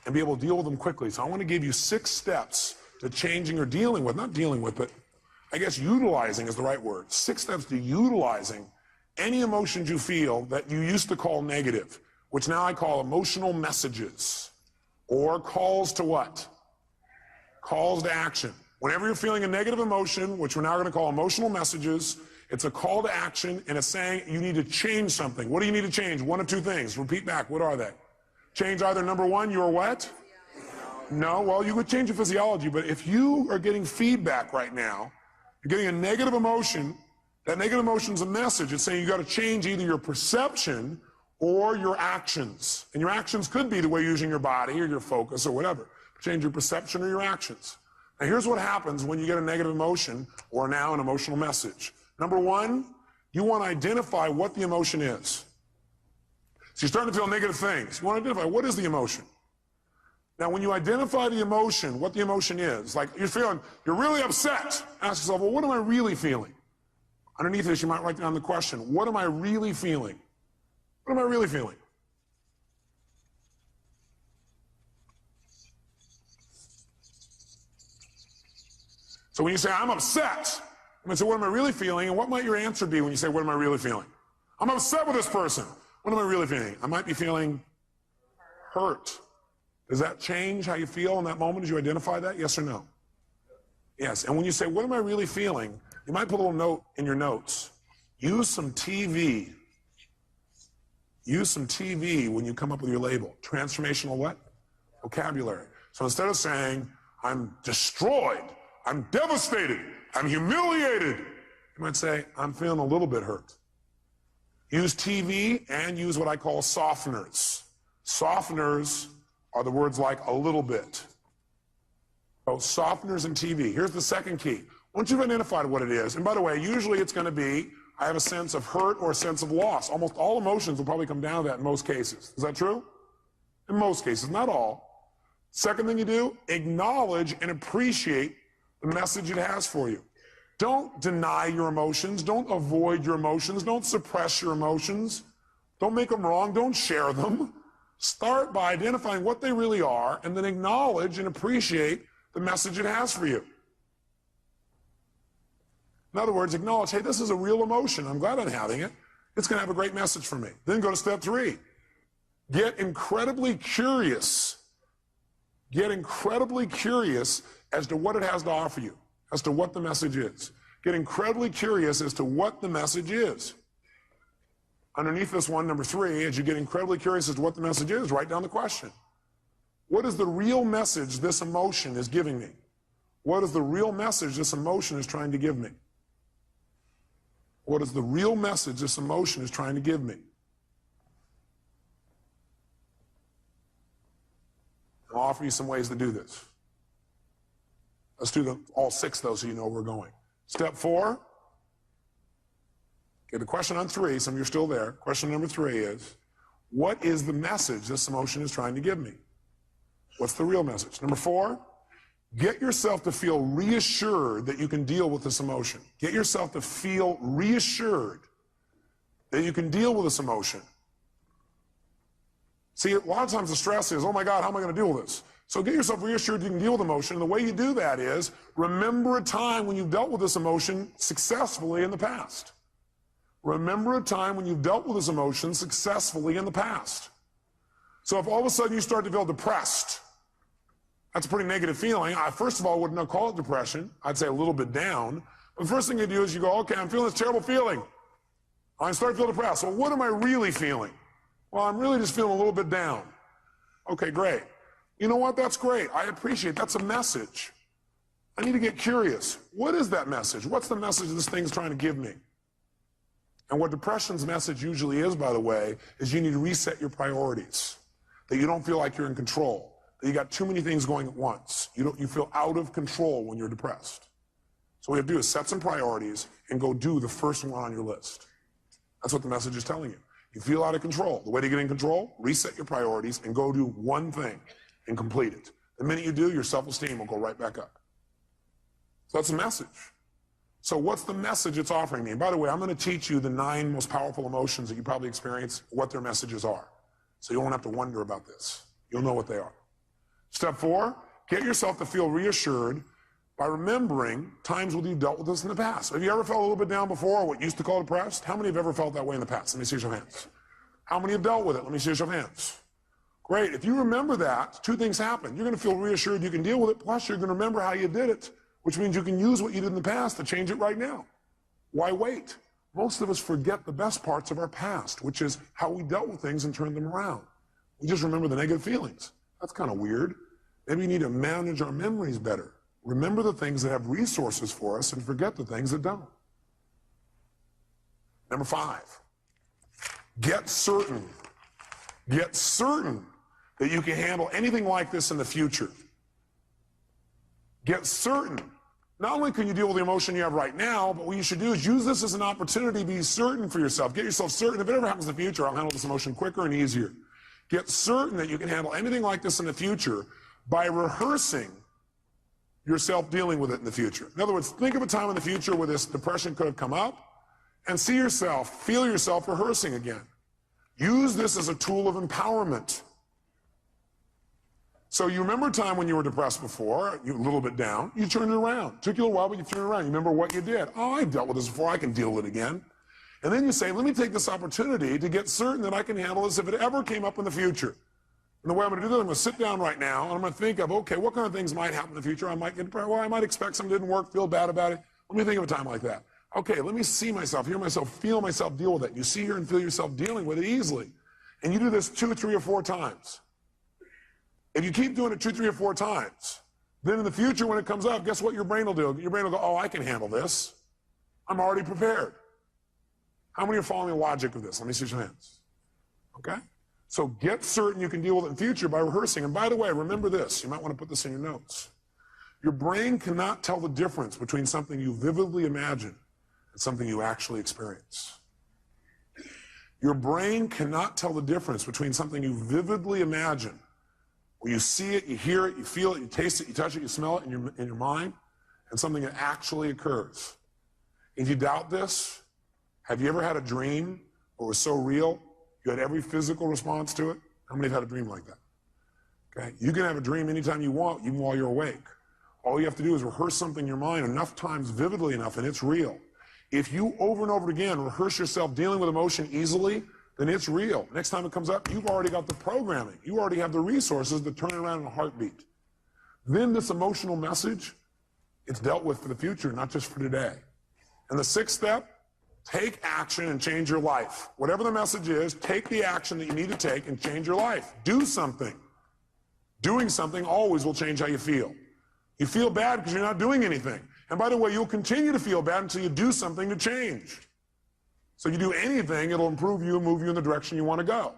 and be able to deal with them quickly. So I want to give you 6 steps to changing or dealing with, not dealing with, but I guess utilizing is the right word. 6 steps to utilizing any emotions you feel that you used to call negative, which now I call emotional messages, or calls to what? Calls to action. Whenever you're feeling a negative emotion, which we're now going to call emotional messages, it's a call to action, and it's saying you need to change something. What do you need to change? One of 2 things. Repeat back. What are they? Change either number 1, your what? No, well, you would change your physiology, but if you are getting feedback right now, you're getting a negative emotion, that negative emotion is a message. It's saying you got to change either your perception or your actions. And your actions could be the way you're using your body or your focus or whatever. Change your perception or your actions. Now, here's what happens when you get a negative emotion or now an emotional message. Number 1, you want to identify what the emotion is. So you're starting to feel negative things. You want to identify, what is the emotion? Now, when you identify the emotion, what the emotion is, like you're really upset. Ask yourself, well, what am I really feeling? Underneath this, you might write down the question, what am I really feeling? What am I really feeling? So when you say, I'm upset, I'm going to say, what am I really feeling? And what might your answer be when you say, what am I really feeling? I'm upset with this person. What am I really feeling? I might be feeling hurt. Does that change how you feel in that moment as you identify that? Yes or no? Yes. And when you say, what am I really feeling? You might put a little note in your notes. Use some TV. Use some TV when you come up with your label. Transformational what? Vocabulary. So instead of saying, I'm destroyed, I'm devastated, I'm humiliated, you might say, I'm feeling a little bit hurt. Use TV and use what I call softeners. Softeners are the words like a little bit. So softeners and TV. Here's the second key. Once you've identified what it is, and by the way, usually it's going to be, I have a sense of hurt or a sense of loss. Almost all emotions will probably come down to that in most cases. Is that true? In most cases, not all. Second thing you do, acknowledge and appreciate the message it has for you. Don't deny your emotions. Don't avoid your emotions. Don't suppress your emotions. Don't make them wrong. Don't share them. Start by identifying what they really are and then acknowledge and appreciate the message it has for you. In other words, acknowledge, hey, this is a real emotion. I'm glad I'm having it. It's going to have a great message for me. Then go to step 3. Get incredibly curious. Get incredibly curious as to what it has to offer you, as to what the message is. Get incredibly curious as to what the message is. Underneath this one, number 3, as you get incredibly curious as to what the message is, write down the question. What is the real message this emotion is giving me? What is the real message this emotion is trying to give me? What is the real message this emotion is trying to give me? I'll offer you some ways to do this. Let's do all 6 though so you know where we're going. Step 4. Okay, the question on 3, some of you are still there. Question number 3 is, what is the message this emotion is trying to give me? What's the real message? Number 4, get yourself to feel reassured that you can deal with this emotion. Get yourself to feel reassured that you can deal with this emotion. See, a lot of times the stress is, oh my God, how am I going to deal with this? So get yourself reassured you can deal with emotion. And the way you do that is remember a time when you've dealt with this emotion successfully in the past. Remember a time when you've dealt with this emotion successfully in the past. So if all of a sudden you start to feel depressed, that's a pretty negative feeling. I, first of all, would not call it depression. I'd say a little bit down. But the first thing you do is you go, okay, I'm feeling this terrible feeling. I start to feel depressed. Well, what am I really feeling? Well, I'm really just feeling a little bit down. Okay, great. You know what? That's great. I appreciate that's a message. I need to get curious. What is that message? What's the message this thing's trying to give me? And what depression's message usually is, by the way, is you need to reset your priorities. That you don't feel like you're in control. That you got too many things going at once. You feel out of control when you're depressed. So what you have to do is set some priorities and go do the first one on your list. That's what the message is telling you. You feel out of control. The way to get in control, reset your priorities and go do one thing and complete it. The minute you do, your self-esteem will go right back up. So that's a message. So what's the message it's offering me? And by the way, I'm going to teach you the 9 most powerful emotions that you probably experience, what their messages are. So you won't have to wonder about this. You'll know what they are. Step 4, get yourself to feel reassured by remembering times when you've dealt with this in the past. Have you ever felt a little bit down before, or what used to call depressed? How many have ever felt that way in the past? Let me see your hands. How many have dealt with it? Let me see your hands. Great. If you remember that, 2 things happen. You're going to feel reassured you can deal with it, plus you're going to remember how you did it, which means you can use what you did in the past to change it right now. Why wait? Most of us forget the best parts of our past, which is how we dealt with things and turned them around. We just remember the negative feelings. That's kind of weird. Maybe we need to manage our memories better. Remember the things that have resources for us and forget the things that don't. Number 5, get certain that you can handle anything like this in the future. Get certain not only can you deal with the emotion you have right now, but what you should do is use this as an opportunity to be certain for yourself. Get yourself certain. If it ever happens in the future, I'll handle this emotion quicker and easier. Get certain that you can handle anything like this in the future by rehearsing yourself dealing with it in the future. In other words, think of a time in the future where this depression could have come up and see yourself, feel yourself rehearsing again. Use this as a tool of empowerment. So you remember a time when you were depressed before, you were a little bit down, you turned it around. Took you a little while, but you turned it around. You remember what you did. Oh, I dealt with this before, I can deal with it again. And then you say, let me take this opportunity to get certain that I can handle this if it ever came up in the future. And the way I'm going to do that, I'm going to sit down right now, and I'm going to think of, okay, what kind of things might happen in the future? I might get depressed. Well, I might expect something didn't work, feel bad about it. Let me think of a time like that. Okay, let me see myself, hear myself, feel myself deal with it. You see, hear, and feel yourself dealing with it easily. And you do this 2, 3, or 4 times. If you keep doing it 2, 3, or 4 times, then in the future when it comes up, guess what your brain will do? Your brain will go, oh, I can handle this. I'm already prepared. How many are following the logic of this? Let me see your hands. Okay? So get certain you can deal with it in the future by rehearsing. And by the way, remember this. You might want to put this in your notes. Your brain cannot tell the difference between something you vividly imagine and something you actually experience. Your brain cannot tell the difference between something you vividly imagine, where you see it, you hear it, you feel it, you taste it, you touch it, you smell it in your mind, and something that actually occurs. If you doubt this, have you ever had a dream that was so real you had every physical response to it? How many have had a dream like that? Okay, you can have a dream anytime you want, even while you're awake. All you have to do is rehearse something in your mind enough times, vividly enough, and it's real. If you over and over again rehearse yourself dealing with emotion easily, then it's real. Next time it comes up, you've already got the programming. You already have the resources to turn it around in a heartbeat. Then this emotional message, it's dealt with for the future, not just for today. And the 6th step, take action and change your life. Whatever the message is, take the action that you need to take and change your life. Do something. Doing something always will change how you feel. You feel bad because you're not doing anything. And by the way, you'll continue to feel bad until you do something to change. So you do anything, it'll improve you and move you in the direction you want to go.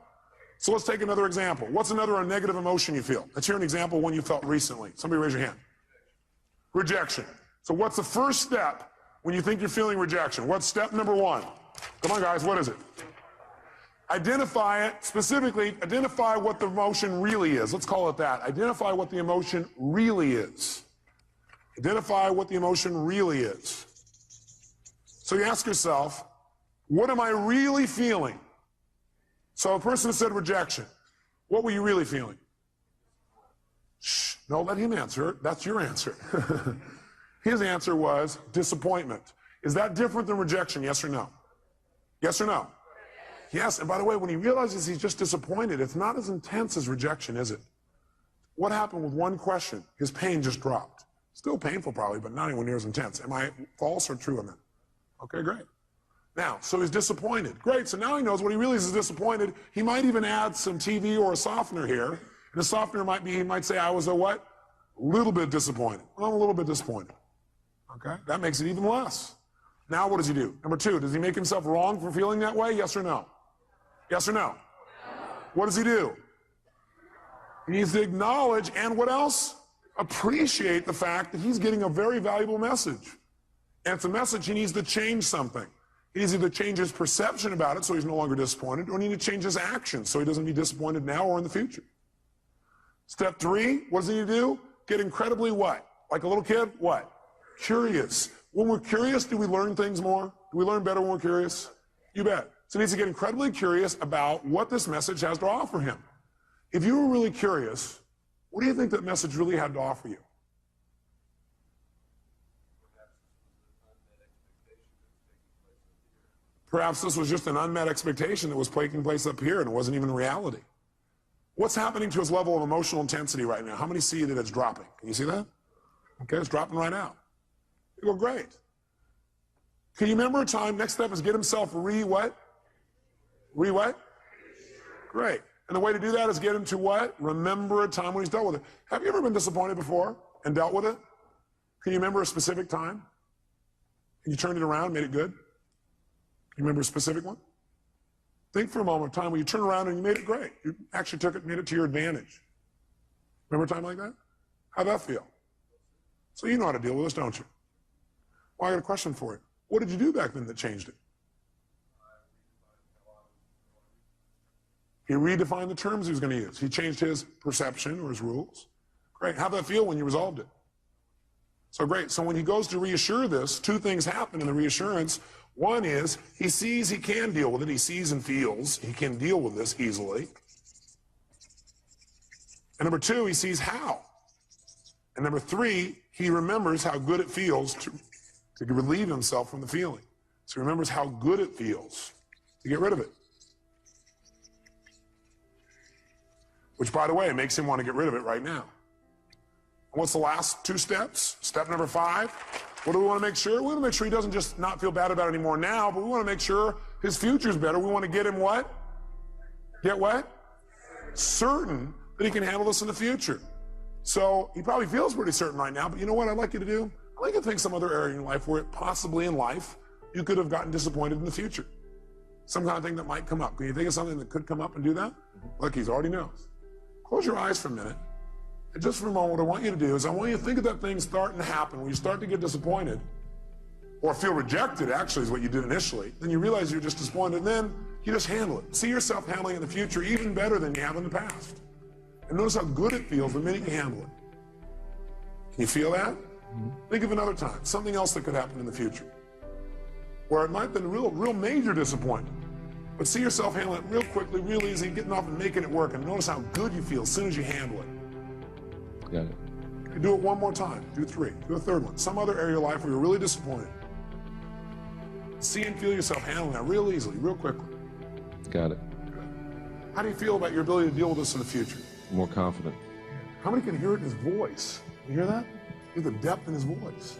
So let's take another example. What's another negative emotion you feel? Let's hear an example of one you felt recently. Somebody raise your hand. Rejection. So what's the first step when you think you're feeling rejection? What's step number 1? Come on, guys, what is it? Identify it. Specifically, identify what the emotion really is. Let's call it that. Identify what the emotion really is. Identify what the emotion really is. So you ask yourself, what am I really feeling? So a person said rejection. What were you really feeling? Shh, no, let him answer. That's your answer. His answer was disappointment. Is that different than rejection, yes or no? Yes or no? Yes, and by the way, when he realizes he's just disappointed, it's not as intense as rejection, is it? What happened with one question? His pain just dropped. Still painful probably, but not anywhere near as intense. Am I false or true on that? Okay, great. Now, so he's disappointed. Great, so now he knows what he really is disappointed. He might even add some TV or a softener here. And the softener might be, he might say, I was a what? A little bit disappointed. Well, I'm a little bit disappointed. Okay, that makes it even less. Now what does he do? Number 2, does he make himself wrong for feeling that way? Yes or no? Yes or no? What does he do? He needs to acknowledge and what else? Appreciate the fact that he's getting a very valuable message. And it's a message he needs to change something. He needs to either change his perception about it so he's no longer disappointed, or he needs to change his actions so he doesn't be disappointed now or in the future. Step 3, what does he need to do? Get incredibly what? Like a little kid? What? Curious. When we're curious, do we learn things more? Do we learn better when we're curious? You bet. So he needs to get incredibly curious about what this message has to offer him. If you were really curious, what do you think that message really had to offer you? Perhaps this was just an unmet expectation that was taking place up here and it wasn't even reality. What's happening to his level of emotional intensity right now? How many see that it's dropping? Can you see that? Okay, it's dropping right now. You go, great. Can you remember a time? Next step is get himself what? What? Great. And the way to do that is get him to what? Remember a time when he's dealt with it. Have you ever been disappointed before and dealt with it? Can you remember a specific time? And you turned it around, made it good? Can you remember a specific one? Think for a moment of time when you turned around and you made it great. You actually took it, made it to your advantage. Remember a time like that? How'd that feel? So you know how to deal with this, don't you? Well, I got a question for you. What did you do back then that changed it? He redefined the terms he was going to use. He changed his perception or his rules. Great. How'd that feel when you resolved it? So great. So when he goes to reassure this, two things happen in the reassurance. One is he sees he can deal with it. He sees and feels he can deal with this easily. And number two, he sees how. And number three, he remembers how good it feels to relieve himself from the feeling. So he remembers how good it feels to get rid of it. Which, by the way, makes him want to get rid of it right now. And what's the last two steps? Step number 5. What do we want to make sure? We want to make sure he doesn't just not feel bad about it anymore now, but we want to make sure his future's better. We want to get him what? Get what? Certain that he can handle this in the future. So he probably feels pretty certain right now, but you know what I'd like you to do? I'd like you to think some other area in your life where possibly in life you could have gotten disappointed in the future. Some kind of thing that might come up. Can you think of something that could come up and do that? Look, he already knows. Close your eyes for a minute. And just for a moment, what I want you to do is I want you to think of that thing starting to happen when you start to get disappointed or feel rejected, actually, is what you did initially. Then you realize you're just disappointed, and then you just handle it. See yourself handling it in the future even better than you have in the past. And notice how good it feels the minute you handle it. Can you feel that? Think of another time, something else that could happen in the future, where it might have been a real major disappointment. But see yourself handle it real quickly, real easy, getting off and making it work. And notice how good you feel as soon as you handle it. Got it. Okay, do it one more time. Do 3. Do a third one. Some other area of your life where you're really disappointed. See and feel yourself handling that real easily, real quickly. Got it. Good. How do you feel about your ability to deal with this in the future? More confident. How many can hear it in his voice? You hear that? Hear the depth in his voice.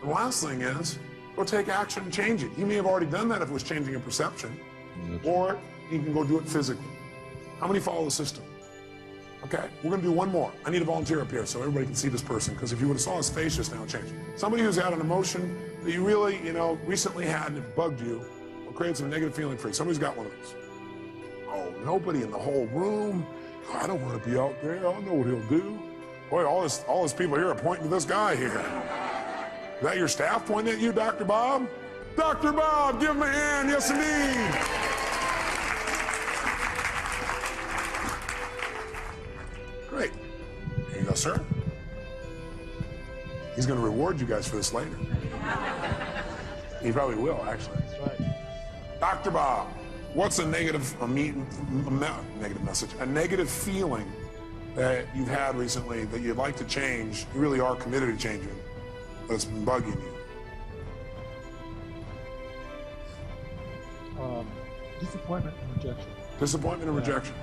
The last thing is, go take action and change it. He may have already done that if it was changing your perception. Or you can go do it physically. How many follow the system? Okay, we're going to do one more. I need a volunteer up here so everybody can see this person, because if you would have saw his face just now, it changed. Somebody who's had an emotion that you really, recently had and it bugged you or created some negative feeling for you. Somebody's got one of those. Oh, nobody in the whole room. I don't want to be out there. I don't know what he'll do. Boy, all his people here are pointing to this guy here. Is that your staff pointing at you, Dr. Bob? Dr. Bob, give him a hand. Yes, indeed. Great. There you go, sir. He's going to reward you guys for this later. He probably will, actually. That's right. Dr. Bob, what's a negative message, a negative feeling that you've had recently that you'd like to change, you really are committed to changing, but it's been bugging you? Disappointment and rejection. Disappointment and rejection.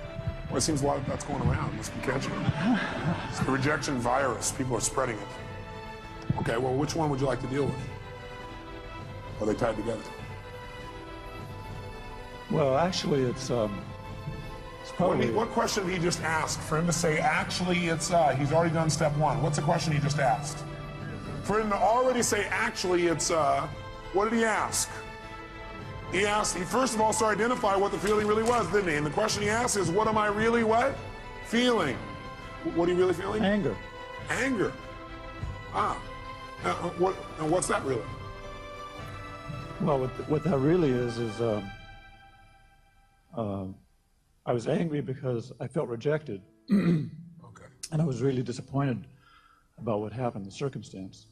Well, it seems a lot of that's going around. Must be catching it. It's the rejection virus. People are spreading it. Okay, well, which one would you like to deal with? Are they tied together? Well, actually, it's probably... What question did he just ask? For him to say, actually, it's, he's already done step 1. What's the question he just asked? For him to already say, actually, it's, what did he ask? He first of all started to identify what the feeling really was, didn't he? And the question he asked is, what am I really what? Feeling. What are you really feeling? Anger. Anger. What's that really? Well, what that really is I was angry because I felt rejected. Okay. And I was really disappointed about what happened, the circumstance.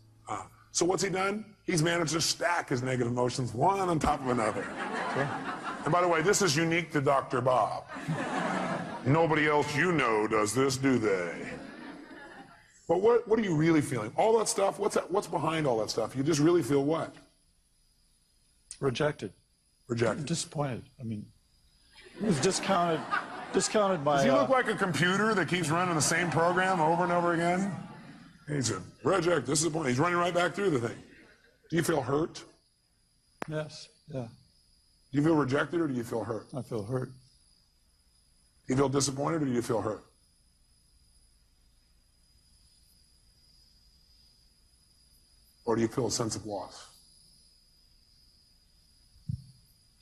So what's he done? He's managed to stack his negative emotions one on top of another. Sure. And by the way, this is unique to Dr. Bob. Nobody else you know does this, do they? But what are you really feeling? All that stuff, what's behind all that stuff? You just really feel what? Rejected. Rejected. Disappointed. I mean, it was discounted by... Does he look like a computer that keeps running the same program over and over again? He's a reject, disappointed. He's running right back through the thing. Do you feel hurt? Yes, yeah. Do you feel rejected or do you feel hurt? I feel hurt. Do you feel disappointed or do you feel hurt? Or do you feel a sense of loss?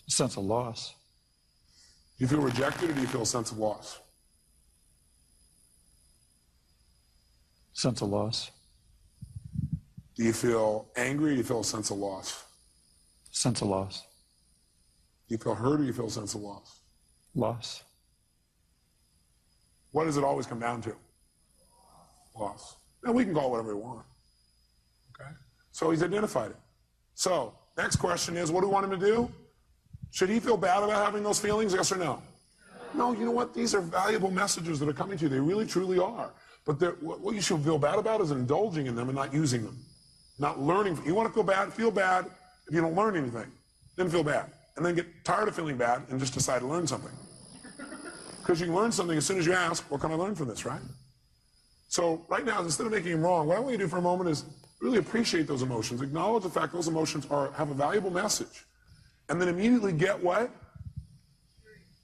A sense of loss. Do you feel rejected or do you feel a sense of loss? Sense of loss. Do Do you feel angry or do you feel a sense of loss? Sense of loss. Do you feel hurt or do you feel a sense of loss? Loss. What does it always come down to? Loss. Now we can call it whatever we want. Okay? So he's identified it. So next question is, what do we want him to do? Should he feel bad about having those feelings? Yes or no? No, you know what? These are valuable messages that are coming to you. They really, truly are. But what you should feel bad about is indulging in them and not using them. Not learning. You want to feel bad if you don't learn anything. Then feel bad. And then get tired of feeling bad and just decide to learn something. Because you can learn something as soon as you ask, what can I learn from this, right? So right now, instead of making them wrong, what I want you to do for a moment is really appreciate those emotions. Acknowledge the fact those emotions have a valuable message. And then immediately get what?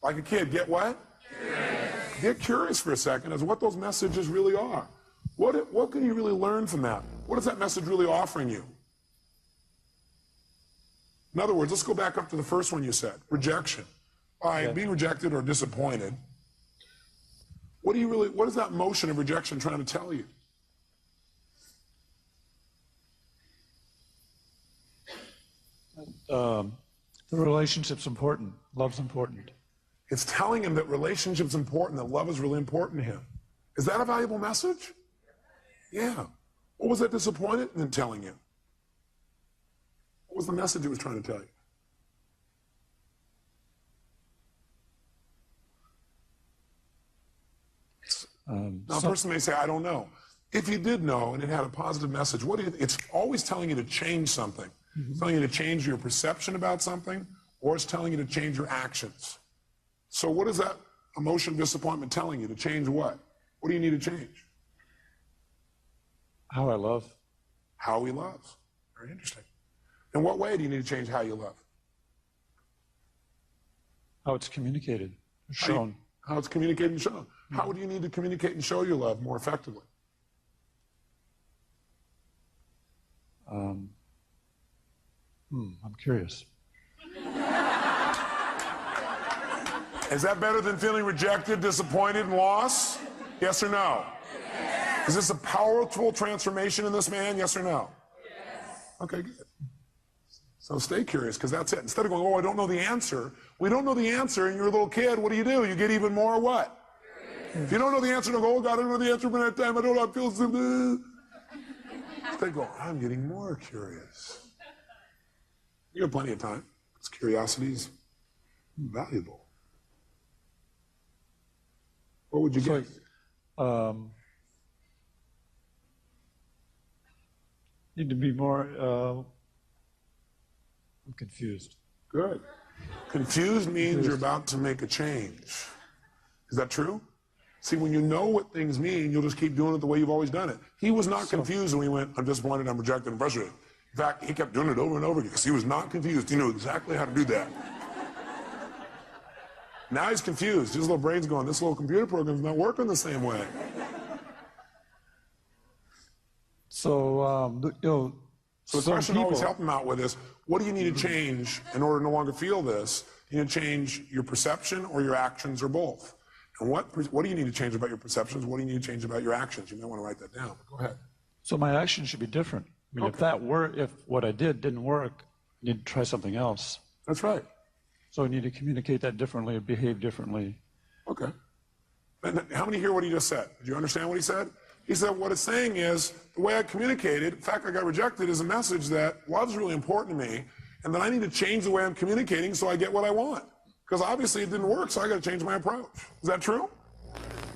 Like a kid, get what? Curious. Get curious for a second as what those messages really are. What can you really learn from that? What is that message really offering you? In other words, let's go back up to the first one you said, rejection. By being rejected or disappointed, what is that motion of rejection trying to tell you? The relationship's important. Love's important. It's telling him that relationship's important, that love is really important to him. Is that a valuable message? Yeah. What was that disappointed in telling you? What was the message it was trying to tell you? Now, a person may say, I don't know. If you did know and it had a positive message, it's always telling you to change something. Mm-hmm. It's telling you to change your perception about something, or it's telling you to change your actions. So what is that emotion of disappointment telling you? To change what? What do you need to change? How I love. How he loves. Very interesting. In what way do you need to change how you love? How it's communicated, shown. How it's communicated and shown. How do you need to communicate and show your love more effectively? I'm curious. Is that better than feeling rejected, disappointed, and lost? Yes or no? Yes. Is this a powerful transformation in this man? Yes or no? Yes. Okay, good. So stay curious, because that's it. Instead of going, oh, I don't know the answer. We don't know the answer, and you're a little kid. What do? You get even more what? If you don't know the answer, don't go, oh, God, I don't know the answer, but at that time I don't know, I feel so good. Instead go, I'm getting more curious. You have plenty of time. Because curiosity is valuable. What would you get? Need to be more, I'm confused. Good. Confused means you're about to make a change. Is that true? See, when you know what things mean, you'll just keep doing it the way you've always done it. He was not confused when he went, I'm disappointed, I'm rejected, I'm frustrated. In fact, he kept doing it over and over again because he was not confused. He knew exactly how to do that. Now he's confused. His little brain's going, this little computer program's not working the same way. So, So the question always help him out with is, what do you need to change in order to no longer feel this? You need to change your perception or your actions or both. And what do you need to change about your perceptions? What do you need to change about your actions? You may want to write that down. Go ahead. So my actions should be different. I mean, if what I did didn't work, I need to try something else. That's right. So I need to communicate that differently, behave differently. Okay. And how many hear what he just said? Did you understand what he said? He said what it's saying is, the way I communicated, the fact I got rejected is a message that love's really important to me, and that I need to change the way I'm communicating so I get what I want. Because obviously it didn't work, so I got to change my approach. Is that true?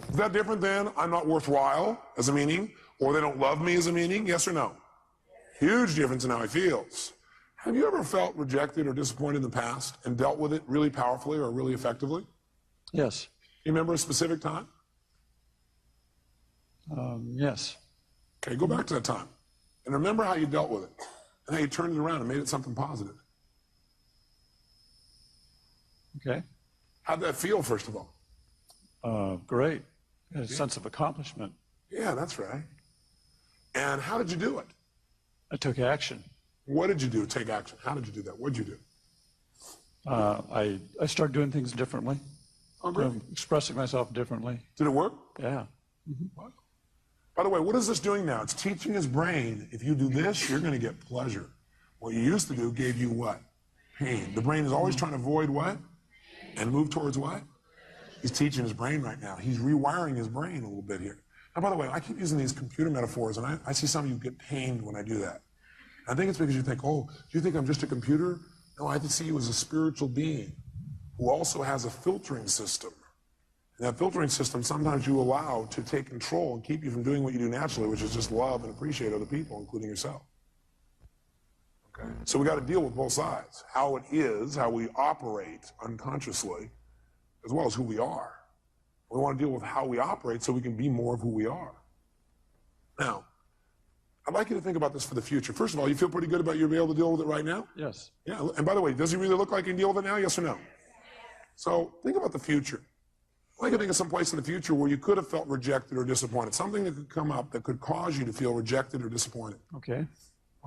Is that different than I'm not worthwhile as a meaning, or they don't love me as a meaning? Yes or no? Huge difference in how he feels. Have you ever felt rejected or disappointed in the past and dealt with it really powerfully or really effectively? Yes. You remember a specific time? Yes. Okay, go back to that time. And remember how you dealt with it and how you turned it around and made it something positive. Okay. How'd that feel, first of all? Great. A sense of accomplishment. Yeah, that's right. And how did you do it? I took action. What did you do? Take action. How did you do that? What did you do? I started doing things differently. Oh, great. Expressing myself differently. Did it work? Yeah. Wow. By the way, what is this doing now? It's teaching his brain, if you do this, you're going to get pleasure. What you used to do gave you what? Pain. The brain is always trying to avoid what? And move towards what? He's teaching his brain right now. He's rewiring his brain a little bit here. Now, by the way, I keep using these computer metaphors, and I see some of you get pained when I do that. I think it's because you think, oh, do you think I'm just a computer? No, I see you as a spiritual being who also has a filtering system. And that filtering system, sometimes you allow to take control and keep you from doing what you do naturally, which is just love and appreciate other people, including yourself. Okay? So we got to deal with both sides. How it is, how we operate unconsciously, as well as who we are. We want to deal with how we operate so we can be more of who we are. Now, I'd like you to think about this for the future. First of all, you feel pretty good about you being able to deal with it right now? Yes. Yeah, and by the way, does he really look like he can deal with it now, yes or no? So think about the future. I'd like you to think of some place in the future where you could have felt rejected or disappointed, something that could come up that could cause you to feel rejected or disappointed. Okay.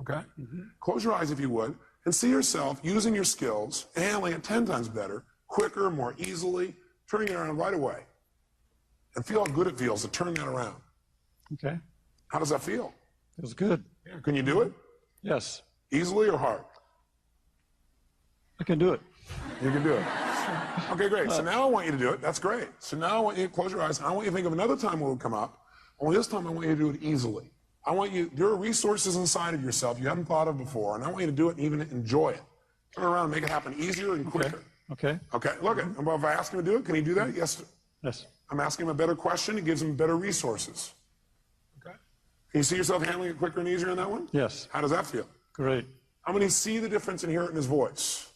Okay? Close your eyes if you would, and see yourself using your skills, handling it 10 times better, quicker, more easily, turning it around right away. And feel how good it feels to turn that around. Okay. How does that feel? Feels good. Yeah. Can you do it? Yes. Easily or hard? I can do it. You can do it. Okay, great. So now I want you to do it. That's great. So now I want you to close your eyes. I want you to think of another time where it would come up. Only this time I want you to do it easily. I want you, there are resources inside of yourself you haven't thought of before, and I want you to do it and even enjoy it. Turn around and make it happen easier and quicker. Okay. Okay, look at if I ask him to do it, can he do that? Yes. Yes. I'm asking him a better question. It gives him better resources. Okay. Can you see yourself handling it quicker and easier in that one? Yes. How does that feel? Great. How many see the difference and hear it in his voice?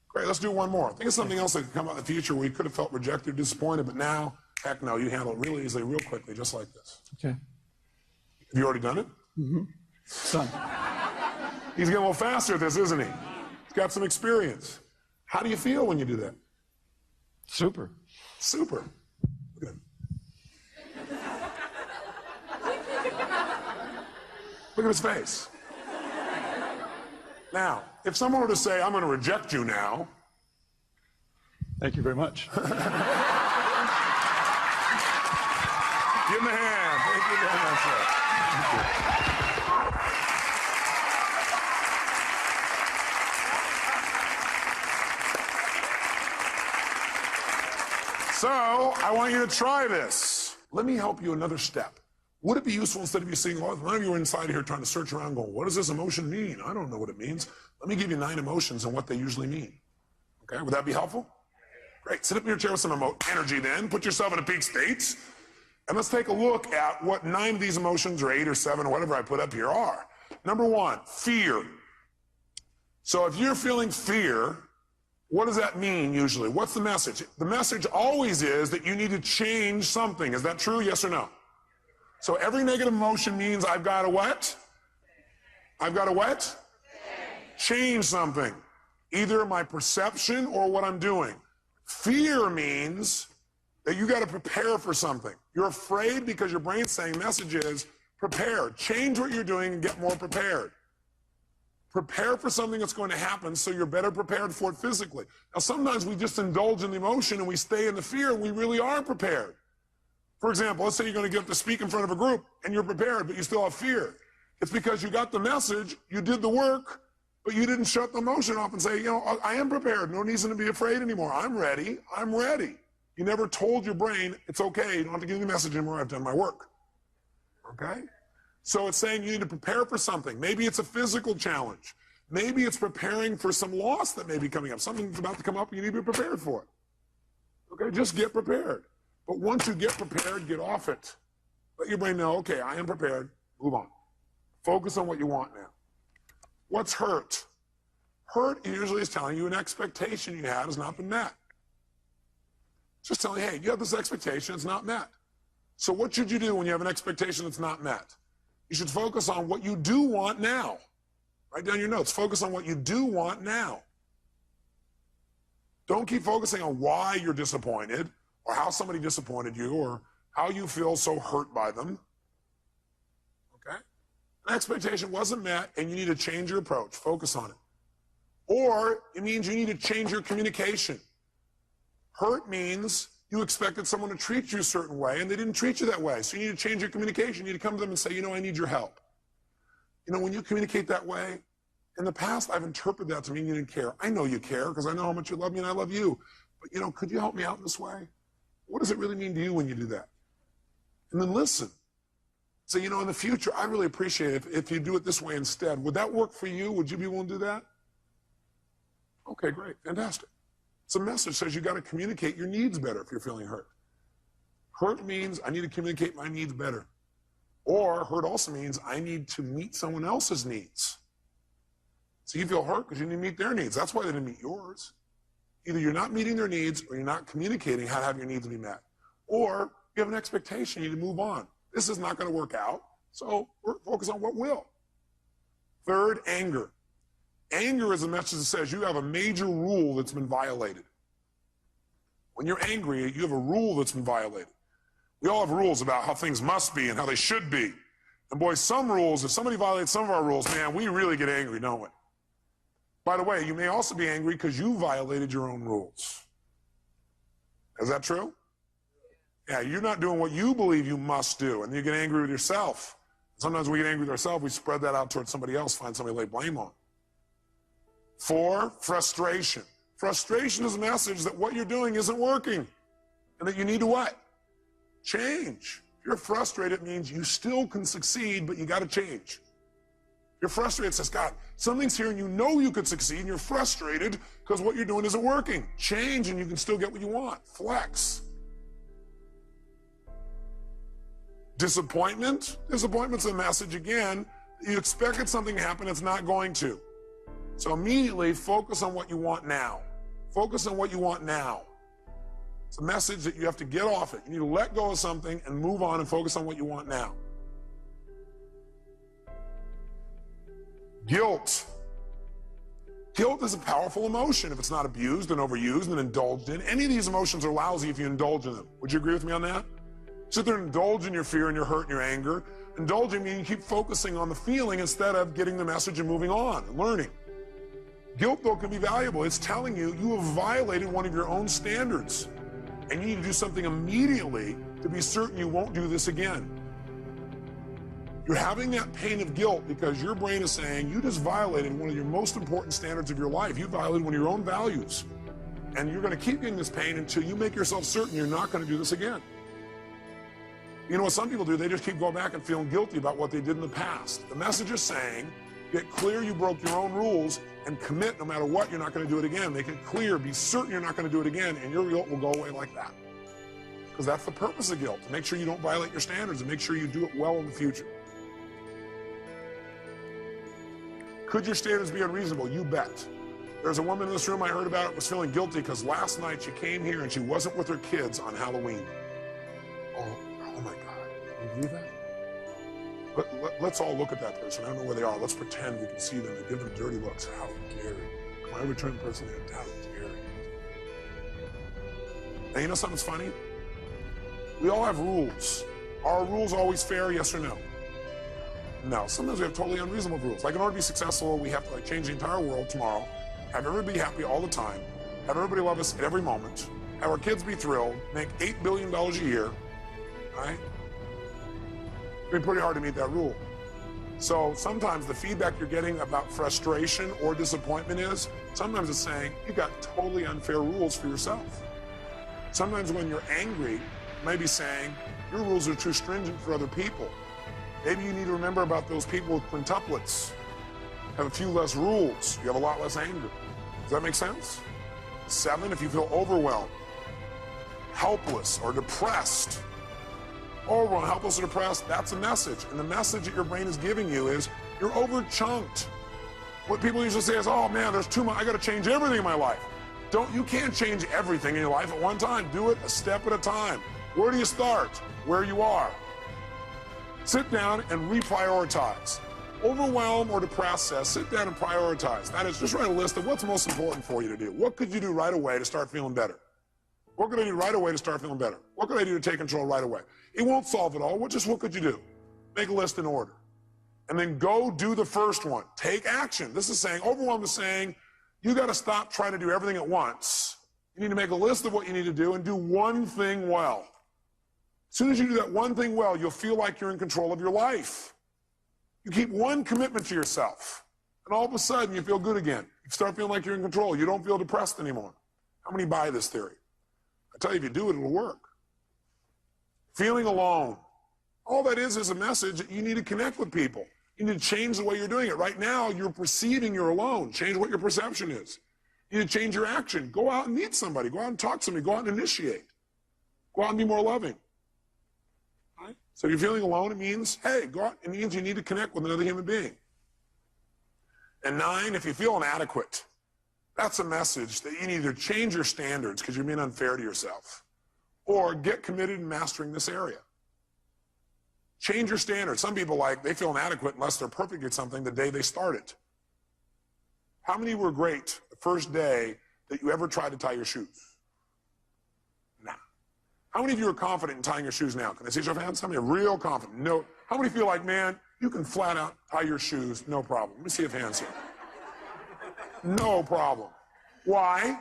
Great, let's do one more. Think of something else that could come out in the future where you could have felt rejected, disappointed, but now, heck no, you handle it really easily, real quickly, just like this. Okay. Have you already done it? Done. He's getting a little faster at this, isn't he? He's got some experience. How do you feel when you do that? Super. Super. Look at him. Look at his face. Now, if someone were to say, I'm going to reject you now. Thank you very much. Give him a hand. Thank you very much, sir. Thank you. So, I want you to try this. Let me help you another step. Would it be useful instead of you seeing, well, none of you are inside here trying to search around going, what does this emotion mean? I don't know what it means. Let me give you 9 emotions and what they usually mean. Okay, would that be helpful? Great, sit up in your chair with some energy then. Put yourself in a peak state. And let's take a look at what 9 of these emotions, or 8 or 7, or whatever I put up here are. Number 1, fear. So if you're feeling fear, what does that mean usually? What's the message? The message always is that you need to change something. Is that true, yes or no? So every negative emotion means I've got to what? I've got to what? Change something. Either my perception or what I'm doing. Fear means that you got to prepare for something. You're afraid because your brain's saying message is prepare. Change what you're doing and get more prepared. Prepare for something that's going to happen so you're better prepared for it physically. Now, sometimes we just indulge in the emotion and we stay in the fear and we really aren't prepared. For example, let's say you're going to get up to speak in front of a group and you're prepared, but you still have fear. It's because you got the message, you did the work, but you didn't shut the emotion off and say, you know, I am prepared. No reason to be afraid anymore. I'm ready. I'm ready. You never told your brain, it's okay. You don't have to give me the message anymore. I've done my work. Okay? So it's saying you need to prepare for something. Maybe it's a physical challenge. Maybe it's preparing for some loss that may be coming up. Something's about to come up and you need to be prepared for it. Okay? Just get prepared. But once you get prepared, get off it. Let your brain know, okay, I am prepared. Move on. Focus on what you want now. What's hurt? Hurt usually is telling you an expectation you had has not been met. It's just telling you, hey, you have this expectation, it's not met. So what should you do when you have an expectation that's not met? You should focus on what you do want now. Write down your notes. Focus on what you do want now. Don't keep focusing on why you're disappointed, or how somebody disappointed you, or how you feel so hurt by them. Okay? An expectation wasn't met, and you need to change your approach. Focus on it. Or it means you need to change your communication. Hurt means You expected someone to treat you a certain way, and they didn't treat you that way. So you need to change your communication. You need to come to them and say, you know, I need your help. You know, when you communicate that way, in the past, I've interpreted that to mean you didn't care. I know you care because I know how much you love me and I love you. But, you know, could you help me out in this way? What does it really mean to you when you do that? And then listen. Say, you know, in the future, I really appreciate it if you do it this way instead. Would that work for you? Would you be willing to do that? Okay, great. Fantastic. It's a message that says you got to communicate your needs better if you're feeling hurt. Hurt means I need to communicate my needs better. Or hurt also means I need to meet someone else's needs. So you feel hurt because you need to meet their needs. That's why they didn't meet yours. Either you're not meeting their needs or you're not communicating how to have your needs be met. Or you have an expectation, you need to move on. This is not going to work out, so we're focused on what will. Third, anger. Anger is a message that says you have a major rule that's been violated. When you're angry, you have a rule that's been violated. We all have rules about how things must be and how they should be. And boy, some rules, if somebody violates some of our rules, man, we really get angry, don't we? By the way, you may also be angry because you violated your own rules. Is that true? Yeah, you're not doing what you believe you must do, and you get angry with yourself. Sometimes when we get angry with ourselves, we spread that out towards somebody else, find somebody to lay blame on. 4, frustration. Frustration is a message that what you're doing isn't working, and that you need to what? Change. If you're frustrated, it means you still can succeed, but you got to change. You're frustrated, it says, God, something's here and you know you could succeed, and you're frustrated because what you're doing isn't working. Change and you can still get what you want. Flex. Disappointment. Disappointment's a message, again, you expected something to happen, it's not going to. So immediately focus on what you want now. Focus on what you want now. It's a message that you have to get off it. You need to let go of something and move on and focus on what you want now. Guilt. Guilt is a powerful emotion if it's not abused and overused and indulged in. Any of these emotions are lousy if you indulge in them. Would you agree with me on that? Sit there and indulge in your fear and your hurt and your anger. Indulging means you keep focusing on the feeling instead of getting the message and moving on and learning. Guilt, though, can be valuable. It's telling you you have violated one of your own standards, and you need to do something immediately to be certain you won't do this again. You're having that pain of guilt because your brain is saying you just violated one of your most important standards of your life. You violated one of your own values. And you're going to keep getting this pain until you make yourself certain you're not going to do this again. You know what some people do? They just keep going back and feeling guilty about what they did in the past. The message is saying, get clear you broke your own rules and commit no matter what, you're not going to do it again. Make it clear, be certain you're not going to do it again, and your guilt will go away like that. Because that's the purpose of guilt, to make sure you don't violate your standards and make sure you do it well in the future. Could your standards be unreasonable? You bet. There's a woman in this room I heard about was feeling guilty because last night she came here and she wasn't with her kids on Halloween. Oh my God, can you believe that? Let's all look at that person. I don't know where they are. Let's pretend we can see them and give them dirty looks. How dare you? Come on, every turn person in, how dare you? Now, you know something's funny? We all have rules. Are rules always fair, yes or no? No, sometimes we have totally unreasonable rules. Like in order to be successful, we have to change the entire world tomorrow, have everybody happy all the time, have everybody love us at every moment, have our kids be thrilled, make $8 billion a year, right? It'd be pretty hard to meet that rule. So sometimes the feedback you're getting about frustration or disappointment is, sometimes it's saying you got totally unfair rules for yourself. Sometimes when you're angry, you may be saying your rules are too stringent for other people. Maybe you need to remember about those people with quintuplets. Have a few less rules. You have a lot less anger. Does that make sense? 7, if you feel overwhelmed, helpless, or depressed. Overwhelmed, helpless, or depressed, that's a message. And the message that your brain is giving you is you're overchunked. What people usually say is, oh man, there's too much, I gotta change everything in my life. You can't change everything in your life at one time. Do it a step at a time. Where do you start? Where you are. Sit down and reprioritize. Overwhelmed or depressed says, sit down and prioritize. That is, just write a list of what's most important for you to do. What could you do right away to start feeling better? What could I do right away to start feeling better? What could I do to take control right away? It won't solve it all. What could you do? Make a list in order. And then go do the first one. Take action. This is saying, overwhelmed is saying, you got to stop trying to do everything at once You need to make a list of what you need to do and do one thing well. As soon as you do that one thing well, you'll feel like you're in control of your life. You keep one commitment to yourself, and all of a sudden you feel good again. You start feeling like you're in control. You don't feel depressed anymore. How many buy this theory? I tell you, if you do it, it'll work. Feeling alone. All that is a message that you need to connect with people. You need to change the way you're doing it. Right now, you're perceiving you're alone. Change what your perception is. You need to change your action. Go out and meet somebody. Go out and talk to somebody. Go out and initiate. Go out and be more loving. Right? So if you're feeling alone, it means, hey, go out. It means you need to connect with another human being. And 9, if you feel inadequate, that's a message that you need to change your standards because you're being unfair to yourself, or get committed in mastering this area. Change your standards. Some people, they feel inadequate unless they're perfect at something the day they start it. How many were great the first day that you ever tried to tie your shoes? Nah. How many of you are confident in tying your shoes now? Can I see your hands? How many are real confident? No. How many feel like, man, you can flat out tie your shoes, no problem? Let me see if hands here. No problem. Why?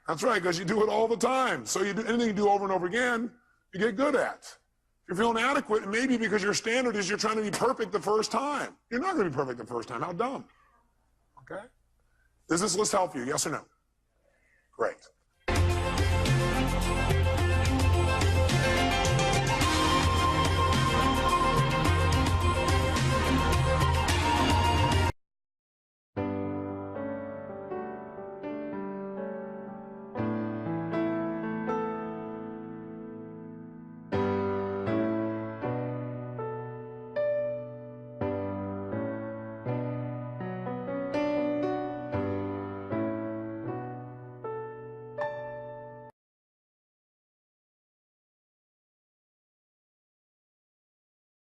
That's right, because you do it all the time. So you do anything you do over and over again, you get good at. If you're feeling inadequate, and maybe because your standard is you're trying to be perfect the first time. You're not going to be perfect the first time. How dumb. Okay? Does this list help you? Yes or no? Great.